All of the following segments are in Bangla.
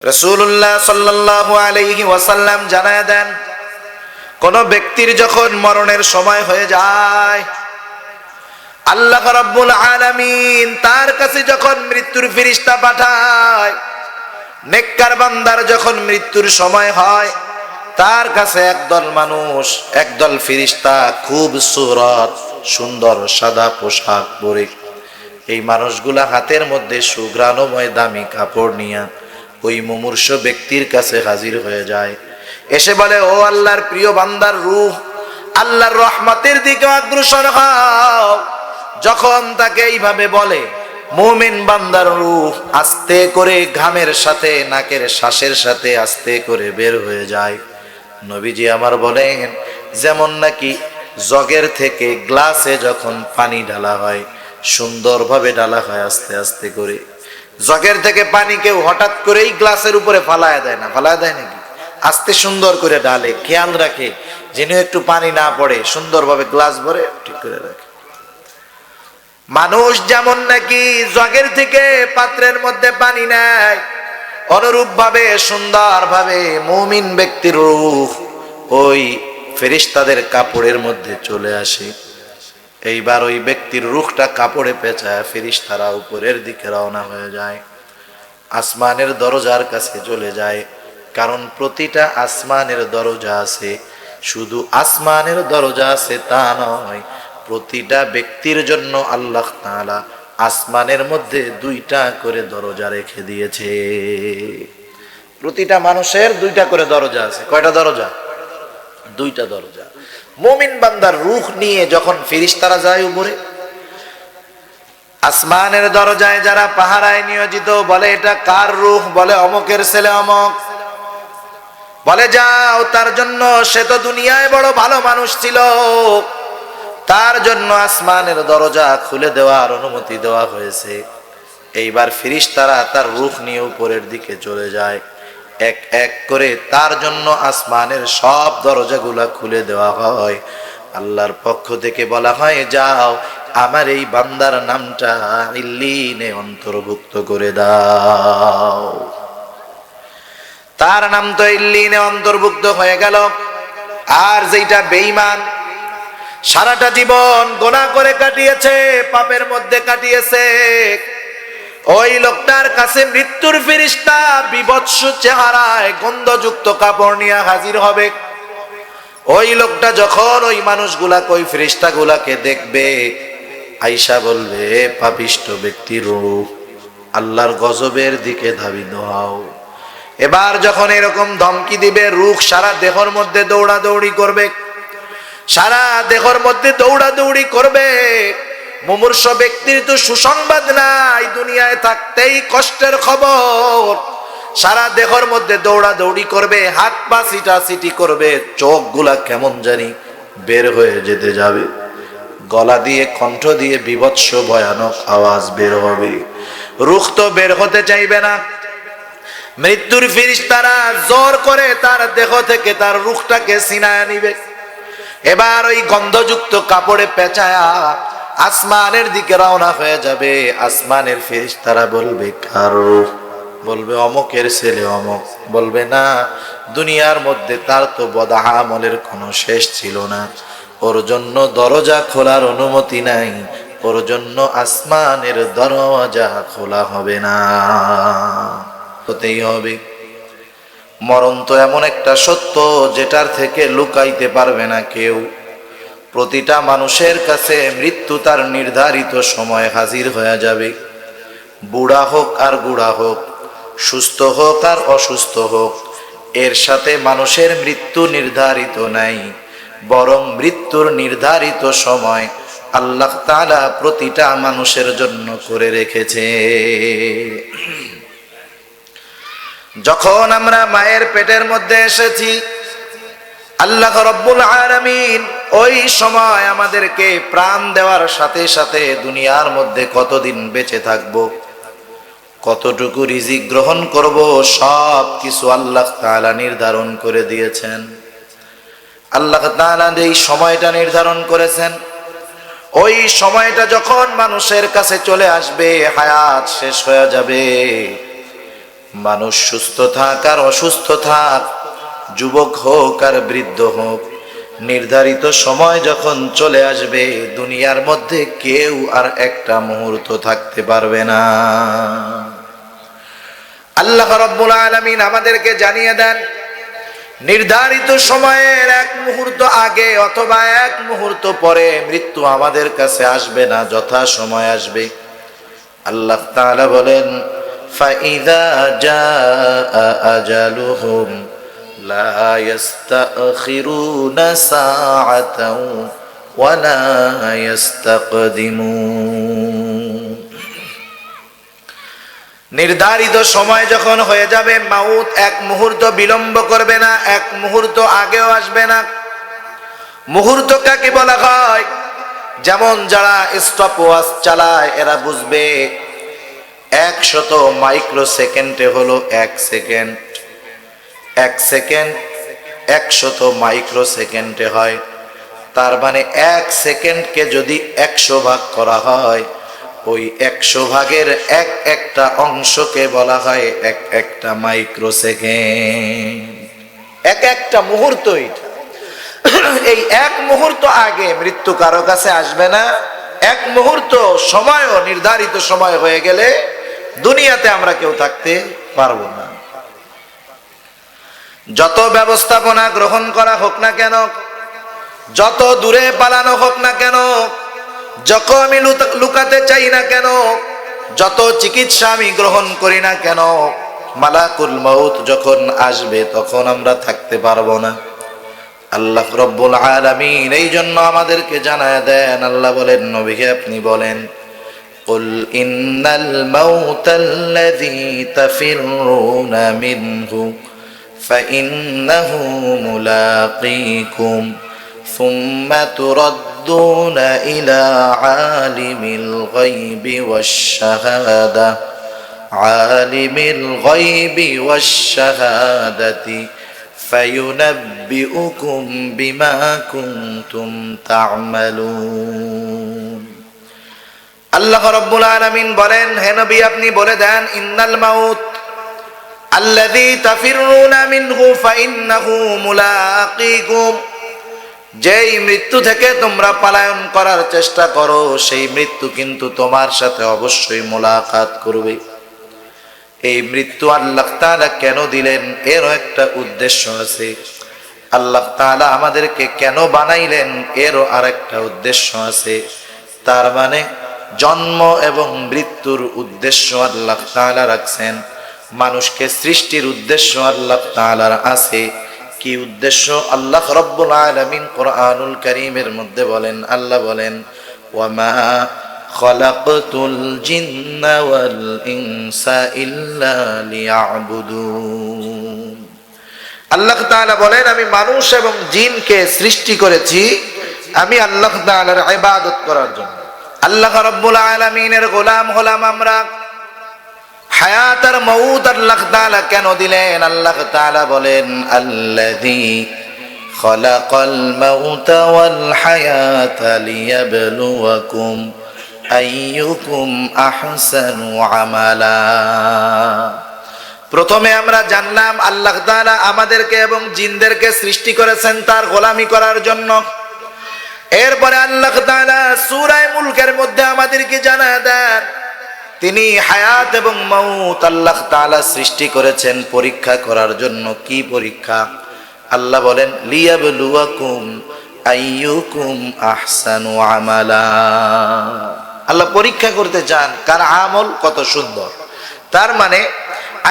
রাসূলুল্লাহ সাল্লাল্লাহু আলাইহি ওয়াসাল্লাম জানায় দেন, কোন ব্যক্তির যখন মরণের সময় হয়ে যায়, আল্লাহ রাব্বুল আলামিন তার কাছে যখন মৃত্যুর ফেরেশতা পাঠায়, নেককার বান্দার যখন মৃত্যুর সময় হয়, তার কাছে একদল মানুষ, একদল ফেরেশতা খুব সুরত সুন্দর সাদা পোশাক পরে, এই মানুষগুলা হাতের মধ্যে সুঘ্রাণময় দামি কাপড় নিয়ে ওই মুমূর্ষ ব্যক্তির কাছে হাজির হয়ে যায়। এসে বলে, ও আল্লাহর প্রিয় বান্দার রূহ, আল্লাহর রহমতের দিকে অগ্রসর হও। যখন তাকে এইভাবে বলে, মুমিন বান্দার রূহ আস্তে করে ঘামের সাথে, নাকের শ্বাসের সাথে আস্তে করে বের হয়ে যায়। নবীজি আমার বলেন, যেমন নাকি জগের থেকে গ্লাসে যখন পানি ঢালা হয়, সুন্দরভাবে ঢালা হয় আস্তে আস্তে করে। জগের থেকে পানি কেউ হঠাৎ করেই গ্লাসের উপরে ফালায় দেয় না, ফালায় দেয় নাকি? আস্তে সুন্দর করে ঢালে, খেয়াল রাখে যেন একটু পানি না পড়ে, সুন্দরভাবে গ্লাস ভরে ঠিক করে রাখে। মানুষ যেমন নাকি জগের থেকে পাত্রের মধ্যে পানি নেয়, অনুরূপ ভাবে সুন্দর ভাবে মুমিন ব্যক্তির রূহ ওই ফেরেশতাদের কাপড়ের মধ্যে চলে আসে। এইবার ওই ব্যক্তির রূহটা কাপড়ে পেঁচায় ফেরেশতারা উপরের দিকে রওনা হয়ে যায়, আসমানের দরজার কাছে চলে যায়। কারণ প্রতিটা আসমানের দরজা আছে, শুধু আসমানের দরজা আছে তা নয়, প্রতিটা ব্যক্তির জন্য আল্লাহ তাআলা আসমানের মধ্যে দুইটা করে দরজা রেখে দিয়েছে। প্রতিটা মানুষের দুইটা করে দরজা আছে। কয়টা দরজা? দুইটা দরজা। মুমিন বান্দার রূহ নিয়ে যখন ফেরেশতারা যায় উপরে, আসমানের দরজায় যারা পাহারায় নিয়োজিত, বলে এটা কার রূহ? বলে অমকের ছেলে অমক। বলে যাও তার জন্য, সে তো দুনিয়ায় বড় ভালো মানুষ ছিল, তার জন্য আসমানের দরজা খুলে দেওয়ার অনুমতি দেওয়া হয়েছে। এইবার ফেরেশতারা তার রূহ নিয়ে উপরের দিকে চলে যায়, এক এক করে তার জন্য আসমানের সব দরজাগুলা খুলে দেওয়া হয়। আল্লাহর পক্ষ থেকে বলা হয়, যাও আমার এই বান্দার নামটা ইল্লিনে অন্তর্ভুক্ত করে দাও। তার নাম তো ইল্লিনে অন্তর্ভুক্ত হয়ে গেল। আর যেটা বেঈমান, সারাটা জীবন গুনাহ করে কাটিয়েছে, পাপের মধ্যে কাটিয়েছে, ওই লোকটার কাছে মৃত্যুর ফেরেশতা বিভৎস চেহারায় গন্ধযুক্ত কাপড় নিয়ে হাজির হবে। ওই লোকটা যখন ওই মানুষগুলাকে, ওই ফেরেশতাগুলাকে দেখবে, আয়েশা বলবে, পাপিষ্ঠ ব্যক্তির রূহ, আল্লাহর গজবের দিকে ধাবিত হও। এবার যখন এরকম ধমকি দিবে, রূহ সারা দেহের মধ্যে দৌড়াদৌড়ি করবে, সারা দেহের মধ্যে দৌড়াদৌড়ি করবে। মুমূর্ষ ব্যক্তির তো সুসংবাদ নাই, দুনিয়ায় থাকতেই কষ্টের খবর। সারা দেহের মধ্যে দৌড়াদৌড়ি করবে, হাত পা ছিটাছিটি করবে, চোখগুলা কেমন জানি বের হয়ে যেতে যাবে, গলা দিয়ে কণ্ঠ দিয়ে বিভৎস ভয়ানক আওয়াজ বের হবে। রূহ তো বের হতে চাইবে না। মৃত্যুর ফেরেশতারা জোর করে তার দেহ থেকে তার রূহটাকে ছিনায় নিবে। এবার ওই গন্ধযুক্ত কাপড়ে পেঁচায়া আসমানের দিকে রওনা হয়ে যাবে। আসমানের ফেরেশতারা বলবে, কার রূহ? বলবে অমকের ছেলে অমক। বলবে না, দুনিয়ার মধ্যে তার তো বদআমলের কোনো শেষ ছিল না, ওর জন্য দরজা খোলার অনুমতি নাই, ওর জন্য আসমানের দরজা খোলা হবে না। হতেই হবে। মরণ তো এমন একটা সত্য যেটার থেকে লুকাইতে পারবে না কেউ। প্রতিটা মানুষের কাছে মৃত্যু তার নির্ধারিত সময় হাজির হয়ে যাবে। বুড়া হোক আর গুড়া হোক, সুস্থ হোক আর অসুস্থ হোক, এর সাথে মানুষের মৃত্যু নির্ধারিত নাই, বরং মৃত্যুর নির্ধারিত সময় আল্লাহ তাআলা প্রতিটা মানুষের জন্য করে রেখেছে। যখন আমরা মায়ের পেটের মধ্যে এসেছি, আল্লাহ রাব্বুল আলামিন ওই সময় আমাদেরকে প্রাণ দেওয়ার সাথে সাথে দুনিয়ার মধ্যে কতদিন বেঁচে থাকব, কতটুকু রিজিক গ্রহণ করব, সব কিছু আল্লাহ তাআলা নির্ধারণ করে দিয়েছেন। আল্লাহ তাআলা এই সময়টা নির্ধারণ করেছেন, ওই সময়টা যখন মানুষের কাছে চলে আসবে, হায়াত শেষ হয়ে যাবে, মানুষ সুস্থ থাক আর অসুস্থ থাক, যুবক হোক আর বৃদ্ধ হোক, নির্ধারিত সময় যখন চলে আসবে দুনিয়ার মধ্যে কেউ আর একটা মুহূর্ত থাকতে পারবে না। আল্লাহ রাব্বুল আলামিন আমাদেরকে জানিয়ে দেন, নির্ধারিত সময়ের এক মুহূর্ত আগে অথবা এক মুহূর্ত পরে মৃত্যু আমাদের কাছে আসবে না, যথা সময় আসবে। আল্লাহ তাআলা বলেন, ফাইযা জাআ আজালুহুম লা ইস্তাখিরুনা সাআতাও ওয়া লা ইস্তাকদিমুন। নির্ধারিত সময় যখন হয়ে যাবে, মাউত এক মুহূর্ত বিলম্ব করবে না, এক মুহূর্ত আগেও আসবে না। মুহূর্ত কাকে বলা হয়? যেমন যারা স্টপ ওয়াচ চালায় এরা বুঝবে 100 মাইক্রো সেকেন্ডে হলো 1 সেকেন্ড, 1 সেকেন্ড 100 মাইক্রো সেকেন্ডে হয়। তার মানে 1 সেকেন্ডকে যদি 100 ভাগ করা হয়, ওই 100 ভাগের এক একটা অংশকে বলা হয় এক একটা মাইক্রো সেকেন্ড। এক একটা মুহূর্ত এটা। এই এক মুহূর্ত আগে মৃত্যু কারো কাছে আসবে না। এক মুহূর্ত সময়ও নির্ধারিত সময় হয়ে গেলে দুনিয়াতে আমরা কেউ থাকতে পারবো না। যত ব্যবস্থাপনা গ্রহণ করা হোক না কেন, যত দূরে পালানো হোক না কেন, যত আমি লুকাতে চাই না কেন, যত চিকিৎসা আমি গ্রহণ করি না কেন, মালাকুল মউত যখন আসবে তখন আমরা থাকতে পারবো না। আল্লাহ রাব্বুল আলামিন এই জন্য আমাদেরকে জানায় দেন, আল্লাহ বলেন, নবীকে আপনি বলেন, কুল ইন্নাল মাউতাল্লাযী তাফিরুনা মিনহু ফাইন্নাহু মুলাকীকুম সুম্মা তুরাদ্দুনা ইলা আলিমিল গায়বি ওয়াশ-শাহাদা আলিমিল গায়বি ওয়াশ-শাহাদাতি ফায়ুনাব্বিউকুম বিমা কুনতুম তা'মালুন। আল্লাহ রাব্বুল আলামিন বলেন, হে নবী আপনি বলে দেন, ইন্নাল মাউত আল্লাযী তাফিরুনা মিনহু ফাইন্নাহু মুলাকীকুম, যেই মৃত্যু থেকে তোমরা পলায়ন করার চেষ্টা করো সেই মৃত্যু কিন্তু তোমার সাথে অবশ্যই মোলাকাত করবে। এই মৃত্যু আল্লাহ তাআলা কেন দিলেন এরও একটা উদ্দেশ্য আছে। আল্লাহ তাআলা আমাদেরকে কেন বানাইলেন এরও আরেকটা উদ্দেশ্য আছে। তার মানে জন্ম এবং মৃত্যুর উদ্দেশ্য আল্লাহ তাআলা রাখছেন, মানুষকে সৃষ্টির উদ্দেশ্য আল্লাহ তাআলার আছে। কি উদ্দেশ্য? আল্লাহ রাব্বুল আলামিন কোরআনুল কারীমের মধ্যে বলেন, আল্লাহ বলেন, ওয়ামা খালাকতুল জিন্না ওয়াল ইনসা ইল্লা লিয়াবুদুন। আল্লাহ তাআলা বলেন, আমি মানুষ এবং জিনকে সৃষ্টি করেছি আমি আল্লাহ তাআলার ইবাদত করার জন্য। আল্লাহ রাব্বুল আলামিনের গোলাম হলাম আমরা। হায়াত আর মউত আল্লাহ তাআলা কেন দিলেন? আল্লাহ তাআলা বলেন, আল্লাযী খালাকাল মাউতা ওয়াল হায়াতা লিয়াবলুয়াকুম আইয়ুকুম আহসানু আমালা। প্রথমে আমরা জানলাম আল্লাহ তাআলা আমাদেরকে এবং জিনদেরকে সৃষ্টি করেছেন তার গোলামি করার জন্য। এরপরে আল্লাহ তাআলা সূরা মুলকের মধ্যে আমাদেরকে জানায় দেন, তিনি হায়াত এবং মউত আল্লাহ তাআলা সৃষ্টি করেছেন পরীক্ষা করার জন্য। কি পরীক্ষা? আল্লাহ বলেন, লিয়াবলুয়াকুম আইয়ুকুম আহসানু আমালা। আল্লাহ পরীক্ষা করতে চান কার আমল কত সুন্দর। তার মানে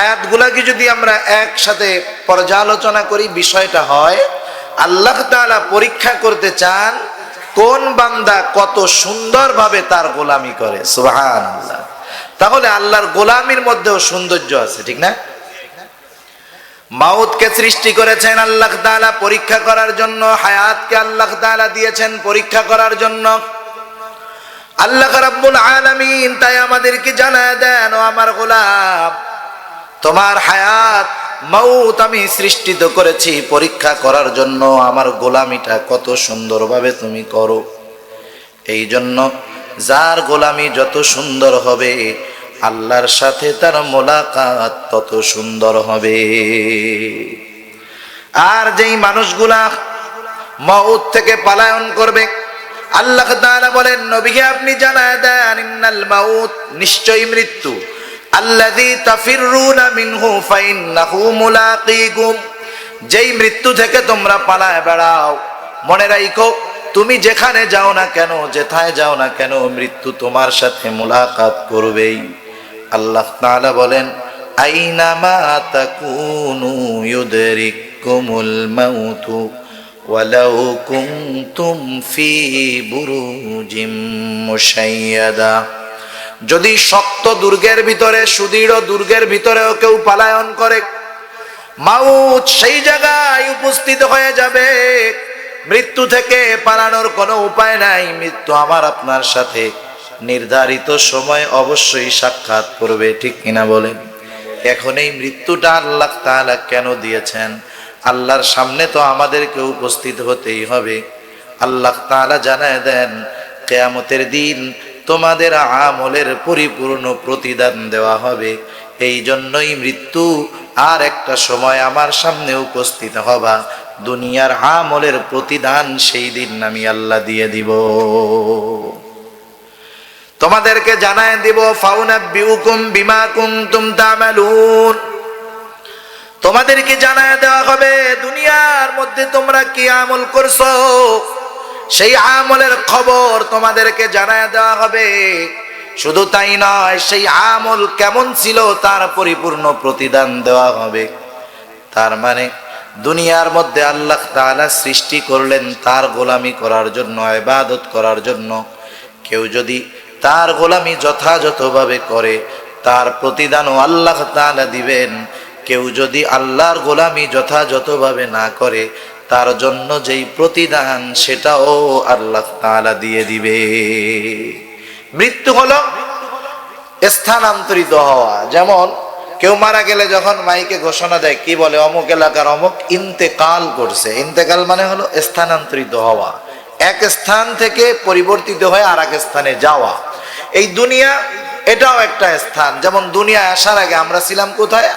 আয়াতগুলাকে যদি আমরা একসাথে পর্যালোচনা করি, বিষয়টা হয় আল্লাহ তাআলা পরীক্ষা করতে চান কোন বান্দা কত সুন্দরভাবে তার গোলামি করে। সুবহানাল্লাহ। তাহলে আল্লাহর গোলামির মধ্যেও সৌন্দর্য আছে, ঠিক না? মাউতকে সৃষ্টি করেছেন আল্লাহ তাআলা পরীক্ষা করার জন্য, হায়াতকে আল্লাহ তাআলা দিয়েছেন পরীক্ষা করার জন্য। আল্লাহ রাব্বুল আলামিন তাই আমাদেরকে জানায় দেন, ও আমার গোলাম, তোমার হায়াত মউত আমি সৃষ্টিত করেছি পরীক্ষা করার জন্য। আমার গোলামিটা কত সুন্দরভাবে তুমি করো। এই জন্য যার গোলামি যত সুন্দর হবে আল্লাহর সাথে তার মোলাকাত তত সুন্দর হবে। আর যেই মানুষগুলা মউত থেকে পলায়ন করবে, আল্লাহ তাআলা বলেন নবীকে আপনি জানায় দেন, ইন্নাল মাউত, নিশ্চয়ই মৃত্যু, আল্লাযী তাফিররুনা মিনহু ফাইন্নাহু মুলাকীকুম, যেই মৃত্যু থেকে তোমরা পালায় বেড়াও, মনে রাখো তুমি যেখানে যাও না কেন, যেথায় যাও না কেন, মৃত্যু তোমার সাথে মুলাকাত করবেই। আল্লাহ তাআলা বলেন, আইনামা তাকুনু ইউদরিকুমুল মাউতু ওয়ালাউ কুনতুম ফি বুরুজিম মুশাইয়াদা, যদি শক্ত দুর্গের ভিতরে, সুদৃঢ় দুর্গের ভিতরেও কেউ পলায়ন করে, মাউত সেই জায়গায় উপস্থিত হয়ে যাবে। মৃত্যু থেকে পালানোর কোনো উপায় নাই, মৃত্যু আমার আপনার সাথে নির্ধারিত সময় অবশ্যই সাক্ষাৎ করবে, ঠিক কিনা বলেন? এখন এই মৃত্যুটা আল্লাহ তাআলা কেন দিয়েছেন? আল্লাহর সামনে তো আমাদেরকে উপস্থিত হতেই হবে। আল্লাহ তাআলা জানায় দেন, কিয়ামতের দিন তোমাদের আমলের পরিপূর্ণ প্রতিদান দেওয়া হবে। এই জন্যই মৃত্যু আর একটা সময় আমার সামনে উপস্থিত হবা, দুনিয়ার আমলের প্রতিদান সেই দিন আমি আল্লাহ দিয়ে দিব। তোমাদেরকে জানায় দিব, ফাউনাব্বিউকুম বিমা কুনতুম তা'মালুন, তোমাদেরকে জানায় দেওয়া হবে দুনিয়ার মধ্যে তোমরা কি আমল করছো, সেই আমলের খবর তোমাদেরকে জানায় দেওয়া হবে। শুধু তাই নয়, সেই আমল কেমন ছিল তার পরিপূর্ণ প্রতিদান দেওয়া হবে। তার মানে দুনিয়ার মধ্যে আল্লাহ তাআলা সৃষ্টি করলেন তার গোলামি করার জন্য, ইবাদত করার জন্য। কেউ যদি তার গোলামি যথাযথভাবে করে, তার প্রতিদানও আল্লাহ তাআলা দিবেন। কেউ যদি আল্লাহর গোলামি যথাযথভাবে না করে, তার জন্য যেই প্রতিদান সেটাও আল্লাহ তাআলা দিয়ে দিবে। মৃত্যু হলো স্থানান্তরিত হওয়া। যেমন কেউ মারা গেলে যখন মাইকে ঘোষণা দেয়, কি বলে, অমুক এলাকার অমুক ইন্তেকাল করছে। ইন্তেকাল মানে হলো স্থানান্তরিত হওয়া, এক স্থান থেকে পরিবর্তিত হয়ে আর এক স্থানে যাওয়া। এই দুনিয়া এটাও একটা স্থান। যেমন দুনিয়ায় আসার আগে আমরা ছিলাম কোথায়?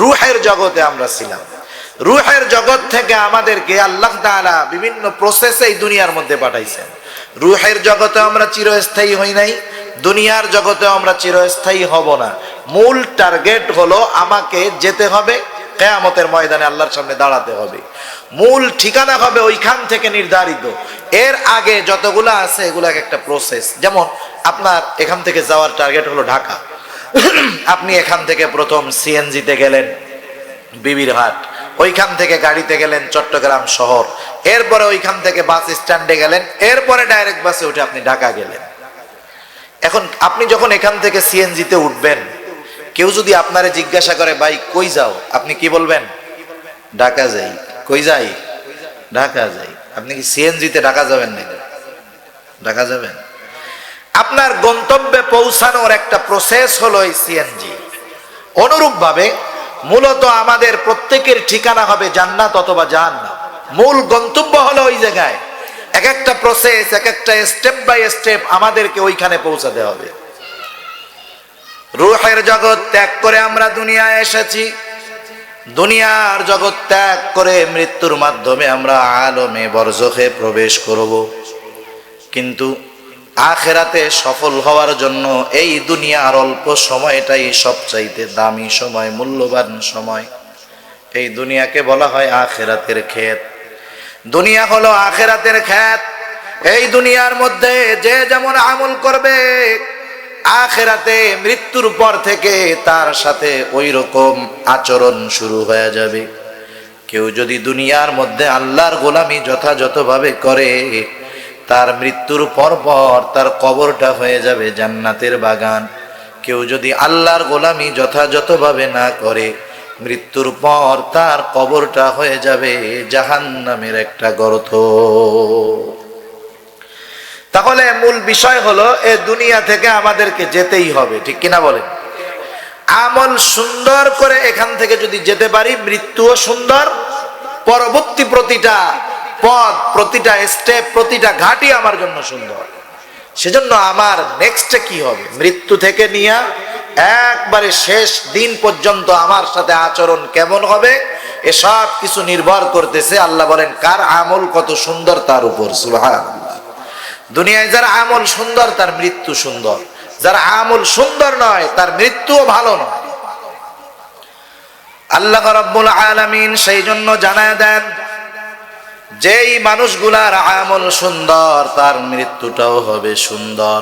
রূহের জগতে আমরা ছিলাম। রূহের জগৎ থেকে আমাদেরকে আল্লাহ তাআলা বিভিন্ন প্রসেসে এই দুনিয়ার মধ্যে পাঠাইছেন। রূহের জগতে আমরা চিরস্থায়ী হই নাই, দুনিয়ার জগতে আমরা চিরস্থায়ী হব না। মূল টার্গেট হলো আমাকে যেতে হবে কিয়ামতের ময়দানে, আল্লাহর সামনে দাঁড়াতে হবে। মূল ঠিকানা হবে ওইখান থেকে নির্ধারিত। এর আগে যতগুলো আছে এগুলো একটা প্রসেস। যেমন আপনার এখান থেকে যাওয়ার টার্গেট হলো ঢাকা, আপনি এখান থেকে প্রথম সিএনজিতে গেলেন বিবির হাট, ওইখান থেকে গাড়িতে গেলেন চট্টগ্রাম শহর, এরপরে ওইখান থেকে বাস স্ট্যান্ডে গেলেন, এরপরে ডাইরেক্ট বাসে উঠে আপনি ঢাকা গেলেন। এখন আপনি যখন এখান থেকে সিএনজিতে উঠবেন, কেউ যদি আপনারে জিজ্ঞাসা করে, ভাই কই যাও, আপনি কি বলবেন? ঢাকা যাই। কই যাই? ঢাকা যাই। আপনি কি সিএনজিতে ঢাকা যাবেন নাকি? ঢাকা যাবেন। আপনার গন্তব্যে পৌঁছানোর একটা প্রসেস হলো এই সিএনজি। অনুরূপভাবে মূলত আমাদের প্রত্যেকের ঠিকানা হবে জান্নাত অথবা জাহান্নাম। মূল গন্তব্য হলো ওই জায়গায়। এক একটা প্রসেস, এক একটা স্টেপ বাই স্টেপ আমাদেরকে ওইখানে পৌঁছাতে হবে। রূহের জগৎ ত্যাগ করে আমরা দুনিয়ায় এসেছি। দুনিয়ার জগৎ ত্যাগ করে মৃত্যুর মাধ্যমে আমরা আলমে বরজখে প্রবেশ করব। কিন্তু আখিরাতে সফল হওয়ার জন্য এই দুনিয়ার অল্প সময়টাই সবচাইতে দামি সময়, মূল্যবান সময়। এই দুনিয়াকে বলা হয় আখিরাতের ক্ষেত। দুনিয়া হলো আখিরাতের ক্ষেত। এই দুনিয়ার মধ্যে যে যেমন আমল করবে, আখিরাতে মৃত্যুর পর থেকে তার সাথে ওই রকম আচরণ শুরু হয়ে যাবে। কেউ যদি দুনিয়ার মধ্যে আল্লাহর গোলামি যথাযথভাবে করে, তার মৃত্যুর পর পর তার কবরটা হয়ে যাবে জান্নাতের বাগান। কেউ যদি আল্লাহর গোলামি যথাযথভাবে না করে, মৃত্যুর পর তার কবরটা হয়ে যাবে জাহান্নামের একটা গর্ত। তাহলে মূল বিষয় হলো এ দুনিয়া থেকে আমাদেরকে যেতেই হবে, ঠিক কিনা বলেন? আমল সুন্দর করে এখান থেকে যদি যেতে পারি, মৃত্যুও সুন্দর, পরবর্তী প্রতিটা পথ, প্রতিটা স্টেপ, প্রতিটা ঘাটই আমার জন্য সুন্দর। সেজন্য আমার নেক্সটে কি হবে? মৃত্যু থেকে নিয়ে একবারে শেষ দিন পর্যন্ত আমার সাথে আচরণ কেমন হবে এসব কিছু নির্ভর করতেছে আল্লাহ বলেন কার আমল কত সুন্দর তার উপর। সুবহানাল্লাহ। দুনিয়ায় যার আমল সুন্দর তার মৃত্যু সুন্দর, যার আমল সুন্দর নয় তার মৃত্যুও ভালো নয়। আল্লাহ রাব্বুল আলামিন সেই জন্য জানায় দেন যেই মানুষগুলার আমল সুন্দর তার মৃত্যুটাও হবে সুন্দর।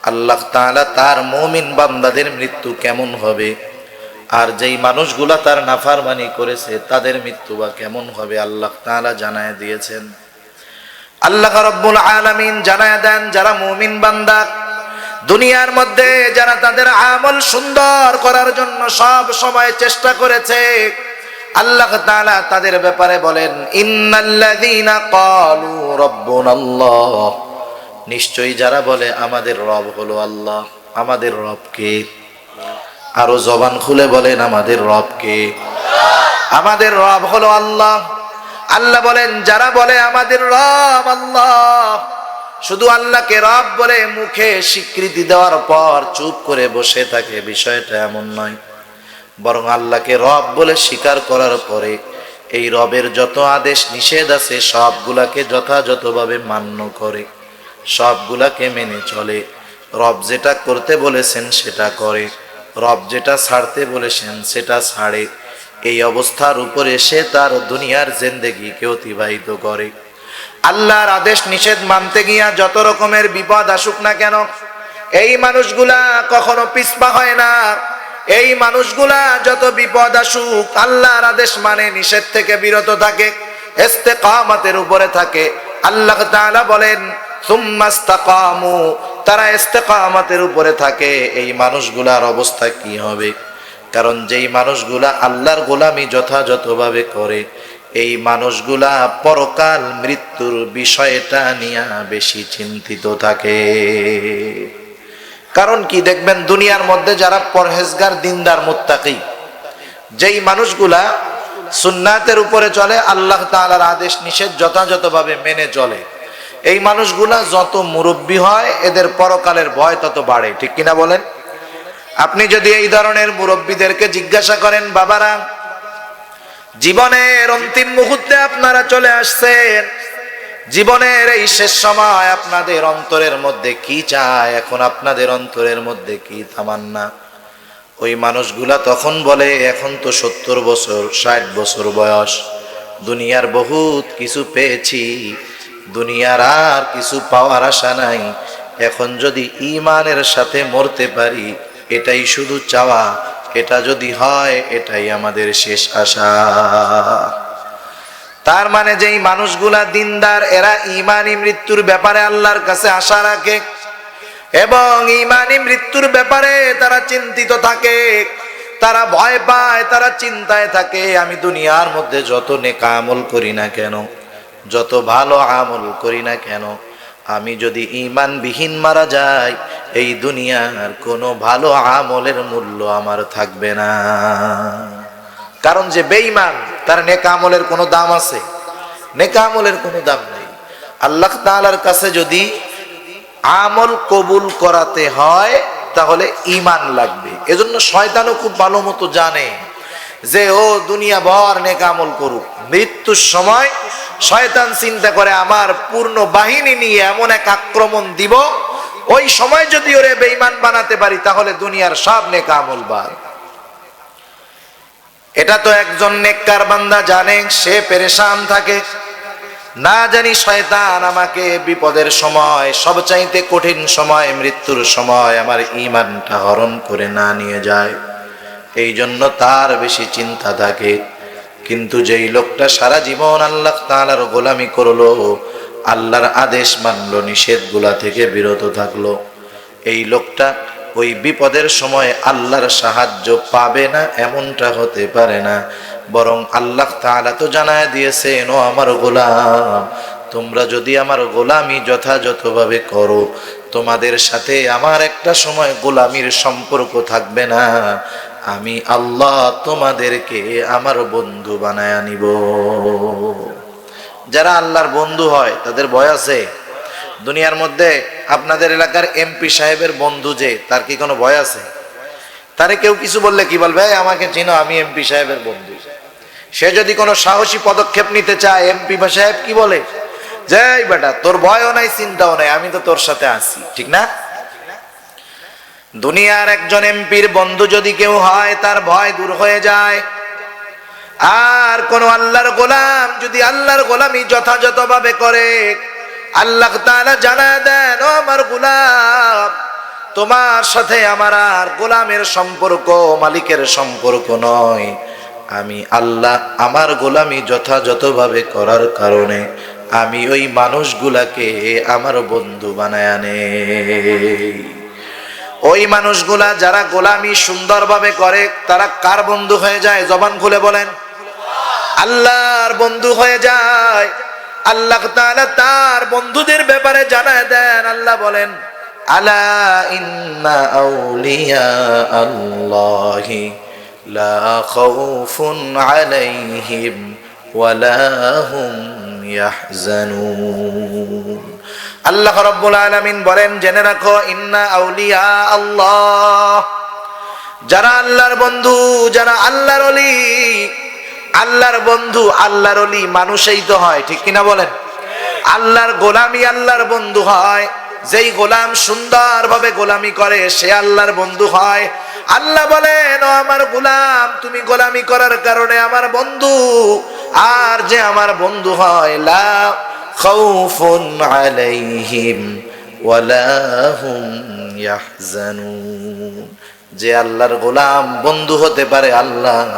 আল্লাহ তাআলা তার মুমিন বান্দাদের মৃত্যু কেমন হবে, আর যেই মানুষগুলা তার নাফরমানি করেছে তাদের মৃত্যু বা কেমন হবে আল্লাহ তাআলা জানায় দিয়েছেন। আল্লাহ রাব্বুল আলামিন জানায় দেন যারা মুমিন বান্দা দুনিয়ার মধ্যে যারা তাদের আমল সুন্দর করার জন্য সব সময় চেষ্টা করেছে, আল্লাহ তাআলা তাদের ব্যাপারে বলেন ইন্নাল্লাযীনা ক্বালু রাব্বুনাল্লাহ, নিশ্চয়ই যারা বলে আমাদের রব হলো আল্লাহ। আমাদের রব কে? আরো জবান খুলে বলেন আমাদের রব কে? আমাদের রব হলো আল্লাহ। আল্লাহ বলেন যারা বলে আমাদের রব আল্লাহ, শুধু আল্লাহকে রব বলে মুখে স্বীকৃতি দেওয়ার পর চুপ করে বসে থাকে, বিষয়টা এমন নয়। বরং আল্লাহকে রব বলে স্বীকার করার পরে এই রবের যত আদেশ নিষেধ আছে সবগুলাকে যথাযথভাবে মান্য করে, সবগুলাকে মেনে চলে। রব যেটা করতে বলেছেন সেটা করে, রব যেটা ছাড়তে বলেছেন সেটা ছাড়ে। এই অবস্থার উপরে সে তার দুনিয়ার জিন্দেগিকে অতিবাহিত করে। আল্লাহর আদেশ নিষেধ মানতে গিয়া যত রকমের বিপদ আসুক না কেন এই মানুষগুলা কখনো পিছপা হয় না। এই মানুষগুলা যত বিপদ আসুক আল্লাহর আদেশ মানে নিষেধ থেকে বিরত থাকে, ইস্তেকামতের উপরে থাকে। আল্লাহ তাআলা বলেন সুম্মাস্তাকামু, তারা ইস্তেকামতের উপরে থাকে। এই মানুষগুলার অবস্থা কি হবে? কারণ যেই মানুষগুলা আল্লাহর গোলামি যথাযথভাবে করে এই মানুষগুলা পরকাল মৃত্যুর বিষয়টা নিয়ে বেশি চিন্তিত থাকে। কারণ কি দেখবেন দুনিয়ার মধ্যে যারা পরহেজগার দিনদার মুত্তাকি, যেই মানুষগুলা সুন্নাতের উপরে চলে, আল্লাহ তাআলার আদেশ নিষেধ যথাযথভাবে মেনে চলে, এই মানুষগুলা যত মুরব্বী হয় এদের পরকালের ভয় তত বাড়ে। ঠিক কিনা বলেন? আপনি যদি এই ধরনের মুরব্বীদেরকে জিজ্ঞাসা করেন, বাবারা জীবনের অন্তিম মুহূর্তে আপনারা চলে আসছেন, জীবনের এই শেষ সময় আপনাদের অন্তরের মধ্যে কি চায়, এখন আপনাদের অন্তরের মধ্যে কি তামান্না, ওই মানুষগুলা তখন বলে এখন তো 70 বছর 60 বছর বয়স, দুনিয়ার বহুত কিছু পেয়েছি, দুনিয়ার আর কিছু পাওয়ার আশা নাই, এখন যদি ঈমানের সাথে মরতে পারি এটাই শুধু চাওয়া, এটা যদি হয় এটাই আমাদের শেষ আশা। তার মানে যেই মানুষগুলা দিনদার এরা ঈমানি মৃত্যুর ব্যাপারে আল্লাহর কাছে আশা রাখে এবং ঈমানি মৃত্যুর ব্যাপারে তারা চিন্তিত থাকে, তারা ভয় পায়, তারা চিন্তায় থাকে আমি দুনিয়ার মধ্যে যত নেক আমল করি না কেন, যত ভালো আমল করি না কেন, আমি যদি ঈমানবিহীন মারা যাই এই দুনিয়ার কোনো ভালো আমলের মূল্য আমার থাকবে না। কারণ যে বেঈমান তার নেক আমলের কোনো দাম আছে? নেক আমলের কোনো দাম নেই। আল্লাহ তাআলার কাছে যদি আমল কবুল করাতে হয় তাহলে ঈমান লাগবে। এজন্য শয়তানও খুব ভালো মতো জানে যে ও দুনিয়া ভর নেক আমল করুক, মৃত্যুর সময় শয়তান চিন্তা করে আমার পূর্ণ বাহিনী নিয়ে এমন এক আক্রমণ দিব, ওই সময় যদি ওরে বেঈমান বানাতে পারি তাহলে দুনিয়ার সব নেক আমল বাদ। এটা তো একজন নেককার বান্দা জানে, সে পেরেশান থাকে, না জানি শয়তান আমাকে বিপদের সময়, সবচাইতে কঠিন সময়, মৃত্যুর সময় আমার ঈমানটা হরণ করে না নিয়ে যায়, এই জন্য তার বেশি চিন্তা থাকে। কিন্তু যেই লোকটা সারা জীবন আল্লাহ তাআলার গোলামি করলো, আল্লাহর আদেশ মানলো, নিষেধগুলা থেকে বিরত থাকলো, এই লোকটা ওই বিপদের সময় আল্লাহর সাহায্য পাবে না এমনটা হতে পারে না। বরং আল্লাহ তাআলা তো জানায় দিয়েছেন, ও আমার গোলাম তোমরা যদি আমার গোলামি যথাযথভাবে করো তোমাদের সাথে আমার একটা সময় গোলামির সম্পর্ক থাকবে না, আমি আল্লাহ তোমাদেরকে আমার বন্ধু বানায়া নিব। যারা আল্লাহর বন্ধু হয় তাদের ভয় আছে? দুনিয়ার মধ্যে আপনাদের এলাকার এমপি সাহেবের বন্ধু যে, তার কি কোনো ভয় আছে? তারে কেউ কিছু বললে কি বলবে, আমাকে চিনো, আমি এমপি সাহেবের বন্ধু। সে যদি কোনো সাহসী পদক্ষেপ নিতে চায়, এমপি সাহেব কি বলে, যে বেটা তোর ভয়ও নাই চিন্তাও নাই, আমি তো তোর সাথে আছি, ঠিক না? দুনিয়ার একজন এমপির বন্ধু যদি কেউ হয়, তার ভয় দূর হয়ে যায়। আর কোন আল্লাহর গোলাম যদি আল্লাহর গোলামি যথাযথভাবে করে, আল্লাহ তাআলা জানায় দেন, ও আমার গোলাম, তোমার সাথে আমার আর গোলামের সম্পর্ক মালিকের সম্পর্ক নয়, আমি আল্লাহ আমার গোলামি যথাযথভাবে করার কারণে আমি ওই মানুষগুলাকে আমার বন্ধু বানায় আনে। ওই মানুষগুলা যারা গোলামি সুন্দরভাবে করে, তারা কার বন্ধু হয়ে যায়? জবান খুলে বলেন, আল্লাহর বন্ধু হয়ে যায়। আল্লাহ তাআলা তার বন্ধুদের ব্যাপারে জানায় দেন, আল্লাহ বলেন, আলা ইন্না আউলিয়া আল্লাহি লা খাউফুন আলাইহিম ওয়ালা হুম ইয়াহজানুন। আল্লাহ রাব্বুল আলামিন বলেন, জেনে রাখো, ইন্না আউলিয়া আল্লাহ, যারা আল্লাহর বন্ধু, যারা আল্লাহর ওলি। আল্লাহর বন্ধু আল্লাহর ওলি মানুষই তো হয়, ঠিক কিনা বলেন? আল্লাহর গোলামি আল্লাহর বন্ধু হয়। যেই গোলাম সুন্দরভাবে গোলামি করে, সে আল্লাহর বন্ধু হয়। আল্লাহ বলেন, ও আমার গোলাম, তুমি গোলামি করার কারণে আমার বন্ধু। আর যে আমার বন্ধু হয়, লা খাউফুন আলাইহিম ওয়ালা হুম ইয়াহজানুন। যে আল্লাহর গোলাম বন্ধু হতে পারে আল্লাহ,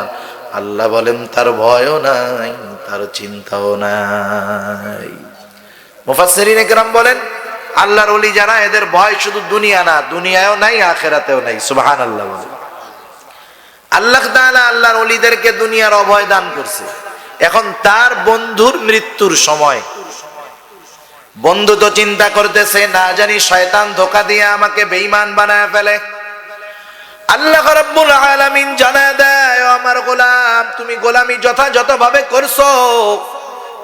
আল্লাহ বলেন তার ভয়ও নাই, তার চিন্তাও নাই। মুফাসসিরিনে কেরাম বলেন, আল্লাহর ওলি যারা, এদের ভয় শুধু দুনিয়া না, দুনিয়ায়ও নাই, আখিরাতেও নাই। সুবহানাল্লাহ বলেন। আল্লাহ তাআলা আল্লাহর ওলিদেরকে দুনিয়ার অভয় দান করছে। এখন তার বন্ধুর মৃত্যুর সময় বন্ধু তো চিন্তা করতেছে, না জানি শয়তান ধোঁকা দিয়ে আমাকে বেঈমান বানায় ফেলে। আল্লাহ রাব্বুল আলামিন জানায় দেয়, ও আমার গোলাম, তুমি গোলামি যথাযথভাবে করছো,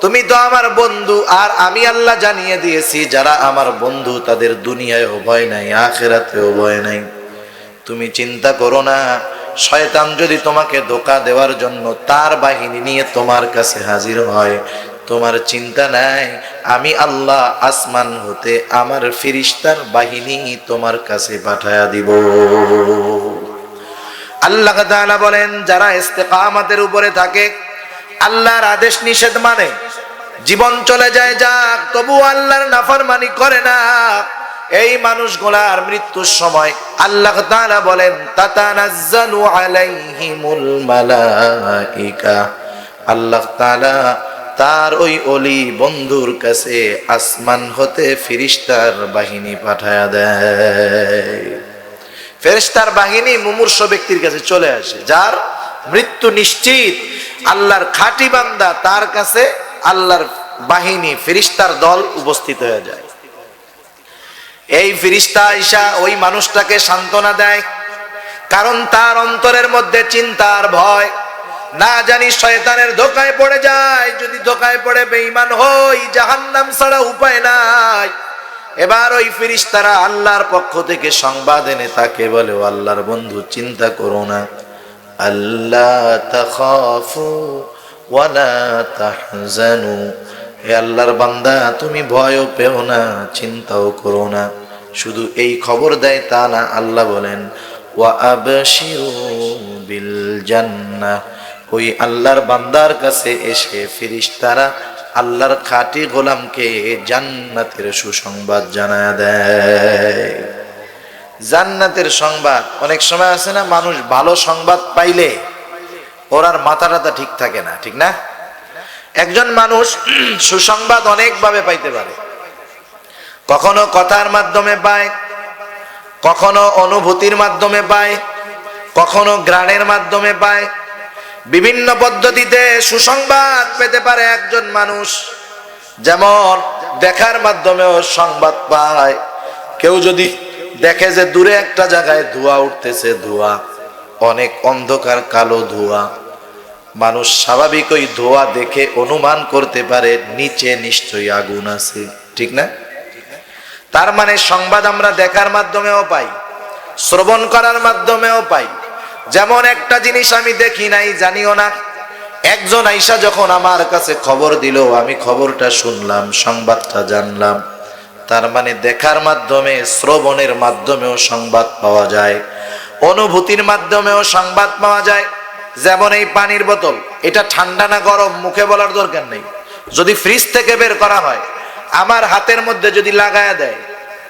তুমি তো আমার বন্ধু। আর আমি আল্লাহ জানিয়ে দিয়েছি, যারা আমার বন্ধু তাদের দুনিয়ায়ও ভয় নাই, আখিরাতেও ভয় নাই। তুমি চিন্তা করো না, শয়তান যদি তোমাকে ধোঁকা দেওয়ার জন্য তার বাহিনী নিয়ে তোমার কাছে হাজির হয়, তোমার চিন্তা নাই, আমি আল্লাহ আসমান হতে আমার ফেরেশতার বাহিনী তোমার কাছে পাঠায়া দিব। আল্লাহ তাআলা বলেন, যারা ইস্তেকামাতের উপরে থাকে, আল্লাহর আদেশ নিষেধ মানে, জীবন চলে যায় যাক, তবু আল্লাহর নাফরমানি করে না, এই মানুষগুলার মৃত্যুর সময় আল্লাহ তাআলা বলেন, তাতানাজ্জালু আলাইহিমুল মালাইকা। আল্লাহ তাআলা তার ওই ওলি বন্ধুর কাছে আসমান হতে ফেরেশতার বাহিনী পাঠায়া দেয়। ফেরেশতার বাহিনী মুমূর্ষ ব্যক্তির কাছে চলে আসে, যার মৃত্যু নিশ্চিত, আল্লাহর খাঁটি বান্দা, তার কাছে আল্লাহর বাহিনী, ফেরেশতার দল উপস্থিত হয়ে যায়। এই ফেরেশতা আইসা ওই মানুষটাকে সান্ত্বনা দেয়, কারণ তার অন্তরের মধ্যে চিন্তার ভয়, না জানি শয়তানের ধোঁকায় পড়ে যায়, যদি ধোঁকায় পড়ে বেঈমান হই, জাহান্নাম ছাড়া উপায় নাই। এবার ওই ফেরেশতারা আল্লাহর পক্ষ থেকে সংবাদ এনে তাকে বলে, ও আল্লাহর বন্ধু, চিন্তা করো না, আল্লাহ তাখাফু ওয়ালা তাহজানু। হে আল্লাহর বান্দা, তুমি ভয়ও পেও না, চিন্তাও করো না। শুধু এই খবর দেয় তা না, আল্লাহ বলেন, ওয়া আবশিরু বিল জান্নাহ। ওই আল্লাহর বান্দার কাছে এসে ফেরেশতারা আল্লাহর খাঁটি গোলামকে জান্নাতের সুসংবাদ জানায় দেয়। জান্নাতের সংবাদ, অনেক সময় আছে না, মানুষ ভালো সংবাদ পাইলে ওর আর মাথা টাথা ঠিক থাকে না, ঠিক না? একজন মানুষ সুসংবাদ অনেকভাবে পাইতে পারে, কখনো কথার মাধ্যমে পায়, কখনো অনুভূতির মাধ্যমে পায়, কখনো ঘ্রাণের মাধ্যমে পায়। বিভিন্ন পদ্ধতিতে সুসংবাদ পেতে পারে একজন মানুষ। যেমন দেখার মাধ্যমেও সংবাদ পায়। কেউ যদি দেখে যে দূরে একটা জায়গায় ধোঁয়া উঠতেছে, ধোঁয়া অনেক অন্ধকার কালো ধোঁয়া, মানুষ স্বাভাবিক ওই ধোঁয়া দেখে অনুমান করতে পারে নিচে নিশ্চয়ই আগুন আছে, ঠিক না? তার মানে সংবাদ আমরা দেখার মাধ্যমেও পাই, শ্রবণ করার মাধ্যমেও পাই, যেমন একটা জিনিস আমি দেখি নাই, জানিও না, একজন আইসা যখন আমার কাছে খবর দিল, আমি খবরটা শুনলাম, সংবাদটা জানলাম। তার মানে দেখার মাধ্যমে, শ্রবণের মাধ্যমেও সংবাদ পাওয়া যায়, অনুভূতির মাধ্যমেও সংবাদ পাওয়া যায়। যেমন এই পানির বোতল, এটা ঠান্ডা না গরম মুখে বলার দরকার নেই, যদি ফ্রিজ থেকে বের করা হয়, আমার হাতের মধ্যে যদি লাগায়া দেয়,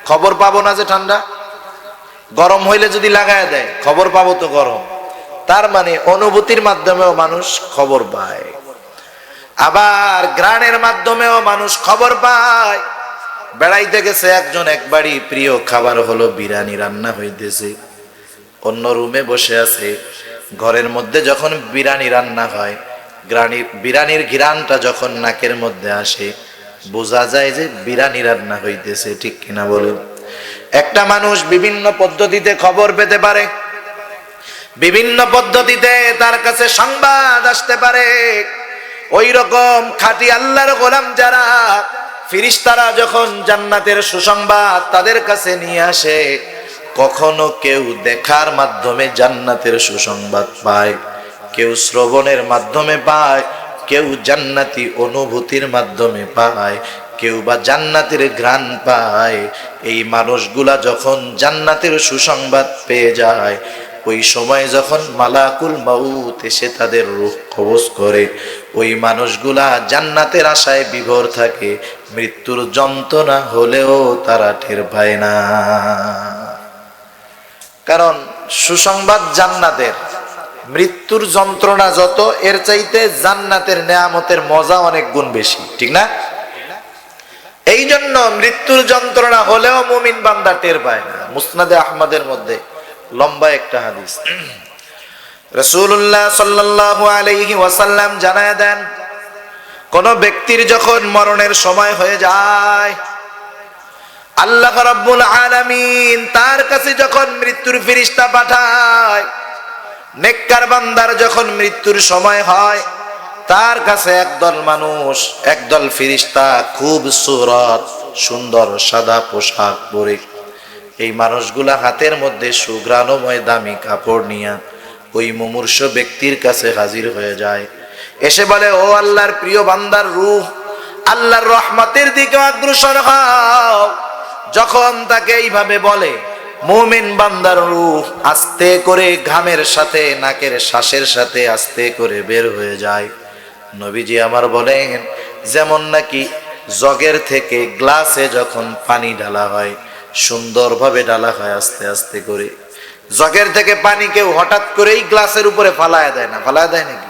খবর পাবো না যে ঠান্ডা? গরম হইলে যদি লাগায়া দেয়, খবর পাবো তো গরম। তার মানে অনুভূতির মাধ্যমেও মানুষ খবর পায়, আবার ঘ্রাণের মাধ্যমেও মানুষ খবর পায়। বেড়াইতে গেছে একজন, একবারই প্রিয় খাবার হলো বিরিয়ানি রান্না হইতেছে, অন্য রুমে বসে আছে। ঘরের মধ্যে যখন বিরিয়ানি রান্না হয়, বিরিয়ানির ঘ্রাণটা যখন নাকের মধ্যে আসে, বোঝা যায় যে বিরিয়ানি রান্না হইতেছে। ঠিক কিনা বলেন? একটা মানুষ বিভিন্ন পদ্ধতিতে খবর পেতে পারে, বিভিন্ন পদ্ধতিতে তার কাছে সংবাদ আসতে পারে। ওই রকম খাঁটি আল্লাহর গোলাম যারা, ফেরেশতারা যখন জান্নাতের সুসংবাদ তাদের কাছে নিয়ে আসে, কখনো কেউ দেখার মাধ্যমে জান্নাতের সুসংবাদ পায়, কেউ শ্রবণের মাধ্যমে পায়, কেউ জান্নাতি অনুভূতির মাধ্যমে পায়, কেউ বা জান্নাতের ঘ্রাণ পায়। এই মানুষগুলা যখন জান্নাতের সুসংবাদ পেয়ে যায়, ওই সময় যখন মালাকুল মাউত এসে তাদের রূহ কবজ করে, ওই মানুষগুলা জান্নাতের আশায় বিভোর থাকে। মৃত্যুর যন্ত্রণা হলেও তারা টের পায় না, কারণ সুসংবাদ জান্নাতের। মৃত্যুর যন্ত্রণা যত, এর চাইতে জান্নাতের নেয়ামতের মজা অনেক গুণ বেশি, ঠিক না? এই জন্য মৃত্যুর যন্ত্রণা হলেও মুমিন বান্দা টের পায় না। মুসনাদে আহমদের মধ্যে লম্বা একটা হাদিস, রাসূলুল্লাহ সাল্লাল্লাহু আলাইহি ওয়াসাল্লাম জানায় দেন, কোন ব্যক্তির যখন মরণের সময় হয়ে যায়, আল্লাহ রাব্বুল আলামিন তার কাছে যখন মৃত্যুর ফেরেশতা পাঠায়, নেককার বান্দার যখন মৃত্যুর সময় হয়, তার কাছে একদল মানুষ, একদল ফেরেশতা খুব সুরত সুন্দর সাদা পোশাক পরে, এই মানুষগুলা হাতের মধ্যে সুঘ্রাণময় দামি কাপড় নিয়ে ওই মুমূর্ষ ব্যক্তির কাছে হাজির হয়ে যায়। এসে বলে, ও আল্লাহর প্রিয় বান্দার রূহ, আল্লাহর রহমতের দিকে অগ্রসর হও। যখন তাকে এইভাবে বলে, মুমিন বান্দার রূহ আস্তে করে ঘামের সাথে, নাকের শ্বাসের সাথে আস্তে করে বের হয়ে যায়। নবীজি আমার বলেন, যেমন নাকি জগের থেকে গ্লাসে যখন পানি ঢালা হয়, সুন্দরভাবে ঢালা হয় আস্তে আস্তে করে। জগের থেকে পানি কেউ হঠাৎ করেই গ্লাসের উপরে ফালায় দেয় না, ফালায় দেয় নাকি?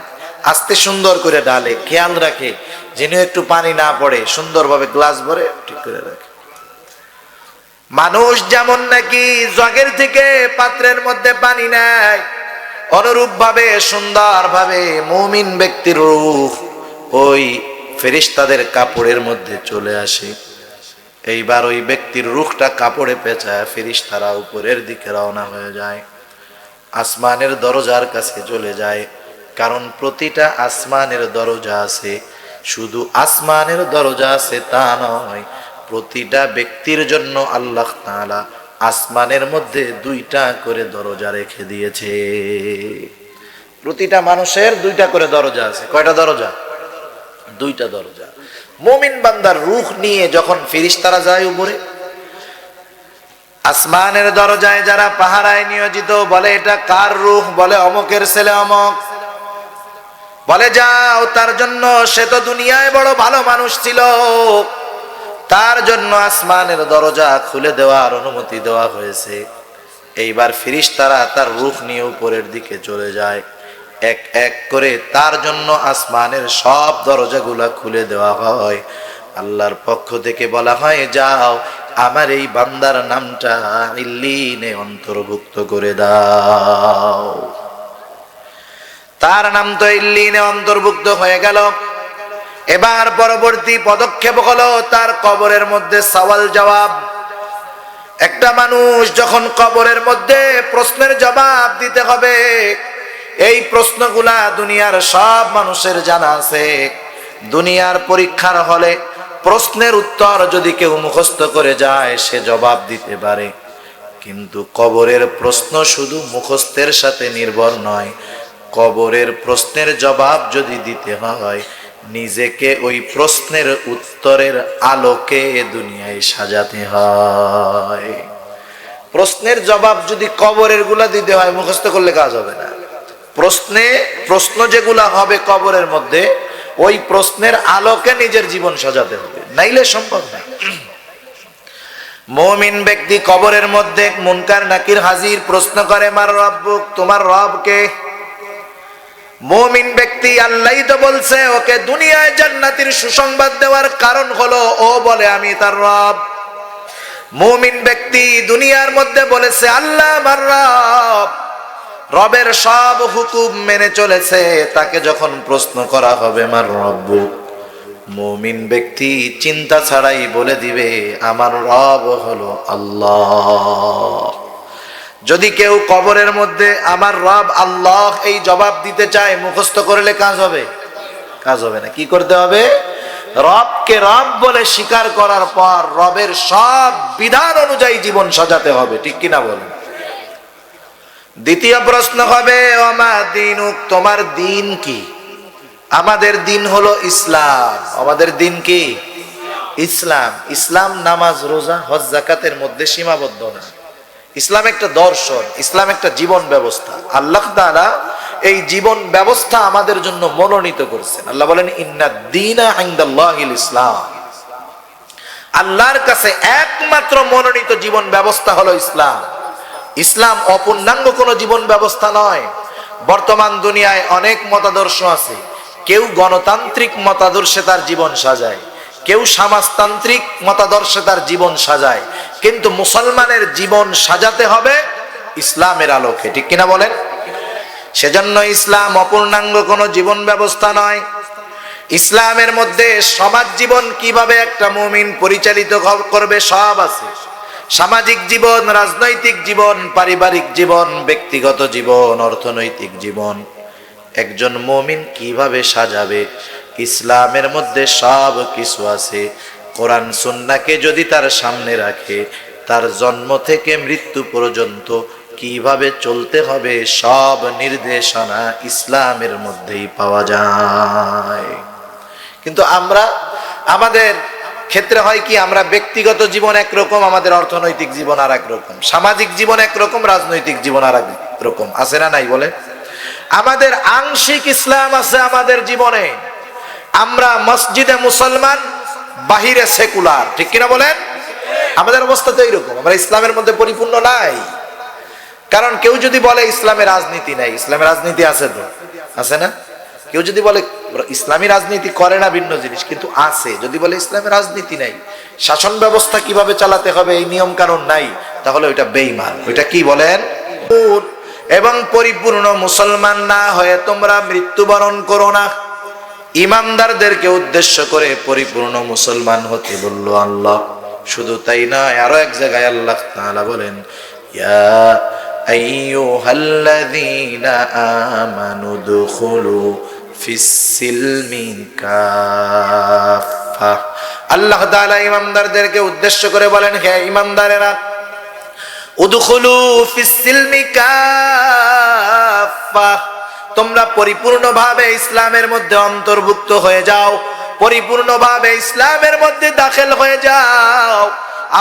আস্তে সুন্দর করে ঢালে, খেয়াল রাখে যেন একটু পানি না পড়ে, সুন্দরভাবে গ্লাস ভরে ঠিক করে রাখে। মানুষ যেমন নাকি জগের থেকে পাত্রের মধ্যে পানি নেয়, অনুরূপ ভাবে সুন্দর ভাবে মুমিন ব্যক্তির রূহ ওই ফেরেশতাদের কাপড়ের মধ্যে চলে আসে। এইবার ওই ব্যক্তির রূহটা কাপড়ে পেঁচায় ফেরেশতারা উপরের দিকে রওনা হয়ে যায়, আসমানের দরজার কাছে চলে যায়। কারণ প্রতিটা আসমানের দরজা আছে, শুধু আসমানের দরজা আছে তা নয়, প্রতিটা ব্যক্তির জন্য আল্লাহ তাআলা আসমানের মধ্যে দুইটা করে দরজা রেখে দিয়েছে। প্রতিটা মানুষের দুইটা করে দরজা আছে। কয়টা দরজা? দুইটা দরজা। মুমিন বান্দার রূহ নিয়ে যখন ফেরেশতারা যায় উপরে, আসমানের দরজায় যারা পাহারায় নিয়োজিত, বলে এটা কার রূহ? বলে অমকের ছেলে অমক। বলে যাও তার জন্য, সে তো দুনিয়ায় বড় ভালো মানুষ ছিল, তার জন্য আসমানের দরজা খুলে দেওয়ার অনুমতি দেওয়া হয়েছে। এইবার ফেরেশতারা তার রূহ নিয়ে উপরের দিকে চলে যায়, এক এক করে তার জন্য আসমানের সব দরজাগুলা খুলে দেওয়া হয়। আল্লাহর পক্ষ থেকে বলা হয়, যাও আমার এই বান্দার নামটা ইল্লিনে অন্তর্ভুক্ত করে দাও। তার নাম তো ইল্লিনে অন্তর্ভুক্ত হয়ে গেল। এবার পরবর্তী পদক্ষেপ হলো তার কবরের মধ্যে সওয়াল জবাব। একটা মানুষ যখন কবরের মধ্যে প্রশ্নের জবাব দিতে হবে, এই প্রশ্নগুলা দুনিয়ার সব মানুষের জানা আছে। দুনিয়ার পরীক্ষার হলে প্রশ্নের উত্তর যদি কেউ মুখস্থ করে যায়, সে জবাব দিতে পারে। কিন্তু কবরের প্রশ্ন শুধু মুখস্থের সাথে নির্ভর নয়, কবরের প্রশ্নের জবাব যদি দিতে হয়, নিজেকে ওই প্রশ্নের উত্তরের আলোকে দুনিয়ায় সাজাতে হয়। প্রশ্নের জবাব যদি কবরের গুলা দিতে হয়, মুখস্থ করলে কাজ হবে না। প্রশ্ন যেগুলা হবে কবরের মধ্যে, ওই প্রশ্নের আলোকে নিজের জীবন সাজাতে হবে, নাইলে সম্ভব না। মুমিন ব্যক্তি কবরের মধ্যে মুনকার নাকির হাজির, প্রশ্ন করে মার রব্বুক, তোমার রব কে? মুমিন ব্যক্তি আল্লাহই তো বলছে ওকে দুনিয়ায় জান্নাতের সুসংবাদ দেওয়ার কারণ হলো ও বলে আমি তার রব। মুমিন ব্যক্তি দুনিয়ার মধ্যে বলেছে আল্লাহ আমার রব, রবের সব হুকুম মেনে চলেছে, তাকে যখন প্রশ্ন করা হবে মার রব্বুক, মুমিন ব্যক্তি চিন্তা ছাড়াই বলে দিবে আমার রব হলো আল্লাহ। যদি কেউ কবরের মধ্যে আমার রব আল্লাহ এই জবাব দিতে চায়, মুখস্থ করলে কাজ হবে? কাজ হবে না। কি করতে হবে? রবকে রব বলে স্বীকার করার পর রবের সব বিধান অনুযায়ী জীবন সাজাতে হবে, ঠিক কিনা বলেন? দ্বিতীয় প্রশ্ন হবে ওমা দীনুক, তোমার দিন কি? আমাদের দিন হলো ইসলাম। আমাদের দিন কি? ইসলাম। ইসলাম নামাজ রোজা হজ যাকাতের মধ্যে সীমাবদ্ধ না। ইসলাম একটা দর্শন, ইসলাম একটা জীবন ব্যবস্থা। আল্লাহ তাআলা এই জীবন ব্যবস্থা আমাদের জন্য মনোনীত করেছেন। আল্লাহ বলেন ইন্নাদ দীনা ইনদাল্লাহিল ইসলাম, আল্লাহর কাছে একমাত্র মনোনীত জীবন ব্যবস্থা হলো ইসলাম। ইসলাম অপূর্ণাঙ্গ কোনো জীবন ব্যবস্থা নয়। বর্তমান দুনিয়ায় অনেক মতাদর্শ আছে, কেউ গণতান্ত্রিক মতাদর্শে তার জীবন সাজায়, কেউ সমাজতান্ত্রিক মতাদর্শে তার জীবন সাজায়, কিন্তু মুসলমানের জীবন সাজাতে হবে ইসলামের আলোকে, ঠিক কিনা বলেন? সেজন্য ইসলাম অপূর্ণাঙ্গ কোনো জীবন ব্যবস্থা নয়। ইসলামের মধ্যে সমাজ জীবন কিভাবে একটা মুমিন পরিচালিত করবে সব আছে। সামাজিক জীবন, রাজনৈতিক জীবন, পারিবারিক জীবন, ব্যক্তিগত জীবন, অর্থনৈতিক জীবন একজন মুমিন কিভাবে সাজাবে, ইসলামের মধ্যে সব কিছু আছে। কোরআন সুন্নাহকে যদি তার সামনে রাখে, তার জন্ম থেকে মৃত্যু পর্যন্ত কিভাবে চলতে হবে সব নির্দেশনা ইসলামের মধ্যেই পাওয়া যায়। কিন্তু আমরা আমাদের ক্ষেত্রে হয় কি, আমরা ব্যক্তিগত জীবন একরকম, আমাদের অর্থনৈতিক জীবন আর একরকম, সামাজিক জীবন একরকম, রাজনৈতিক জীবন আর একরকম, আছে না নাই বলে? আমাদের আংশিক ইসলাম আছে আমাদের জীবনে, আমরা মসজিদে মুসলমান, বাহিরে সেকুলার, ঠিক কিনা বলেন? আমাদের অবস্থা তো এইরকম, আমরা ইসলামের মধ্যে পরিপূর্ণ নাই। কারণ কেউ যদি বলে ইসলামে রাজনীতি নাই, ইসলামে রাজনীতি আছে তো, আছে না? কেউ যদি বলে ইসলামী রাজনীতি করে না, ভিন্ন জিনিস, কিন্তু আছে। যদি বলে ইসলামে রাজনীতি নাই, শাসন ব্যবস্থা কিভাবে চালাতে হবে এই নিয়ম কানুন নাই, তাহলে ওইটা বেঈমান। ওইটা কি বলেন? এবং পরিপূর্ণ মুসলমান না হয়ে তোমরা মৃত্যুবরণ করো না। ইমানদারদেরকে উদ্দেশ্য করে পরিপূর্ণ মুসলমান হতে বলল আল্লাহ। শুধু তাই নয়, আরো এক জায়গায় আল্লাহ তাআলা বলেন ইয়া আইয়ুহাল্লাযীনা আমানু দুখুলু ফিস-সিলমি কাফা। আল্লাহ তাআলা ইমানদারদেরকে উদ্দেশ্য করে বলেন হে ইমানদারেরা, উদখুলু ফিস-সিলমি কাফা, তোমরা পরিপূর্ণভাবে ইসলামের মধ্যে অন্তর্ভুক্ত হয়ে যাও, পরিপূর্ণভাবে ইসলামের মধ্যে দাখিল হয়ে যাও।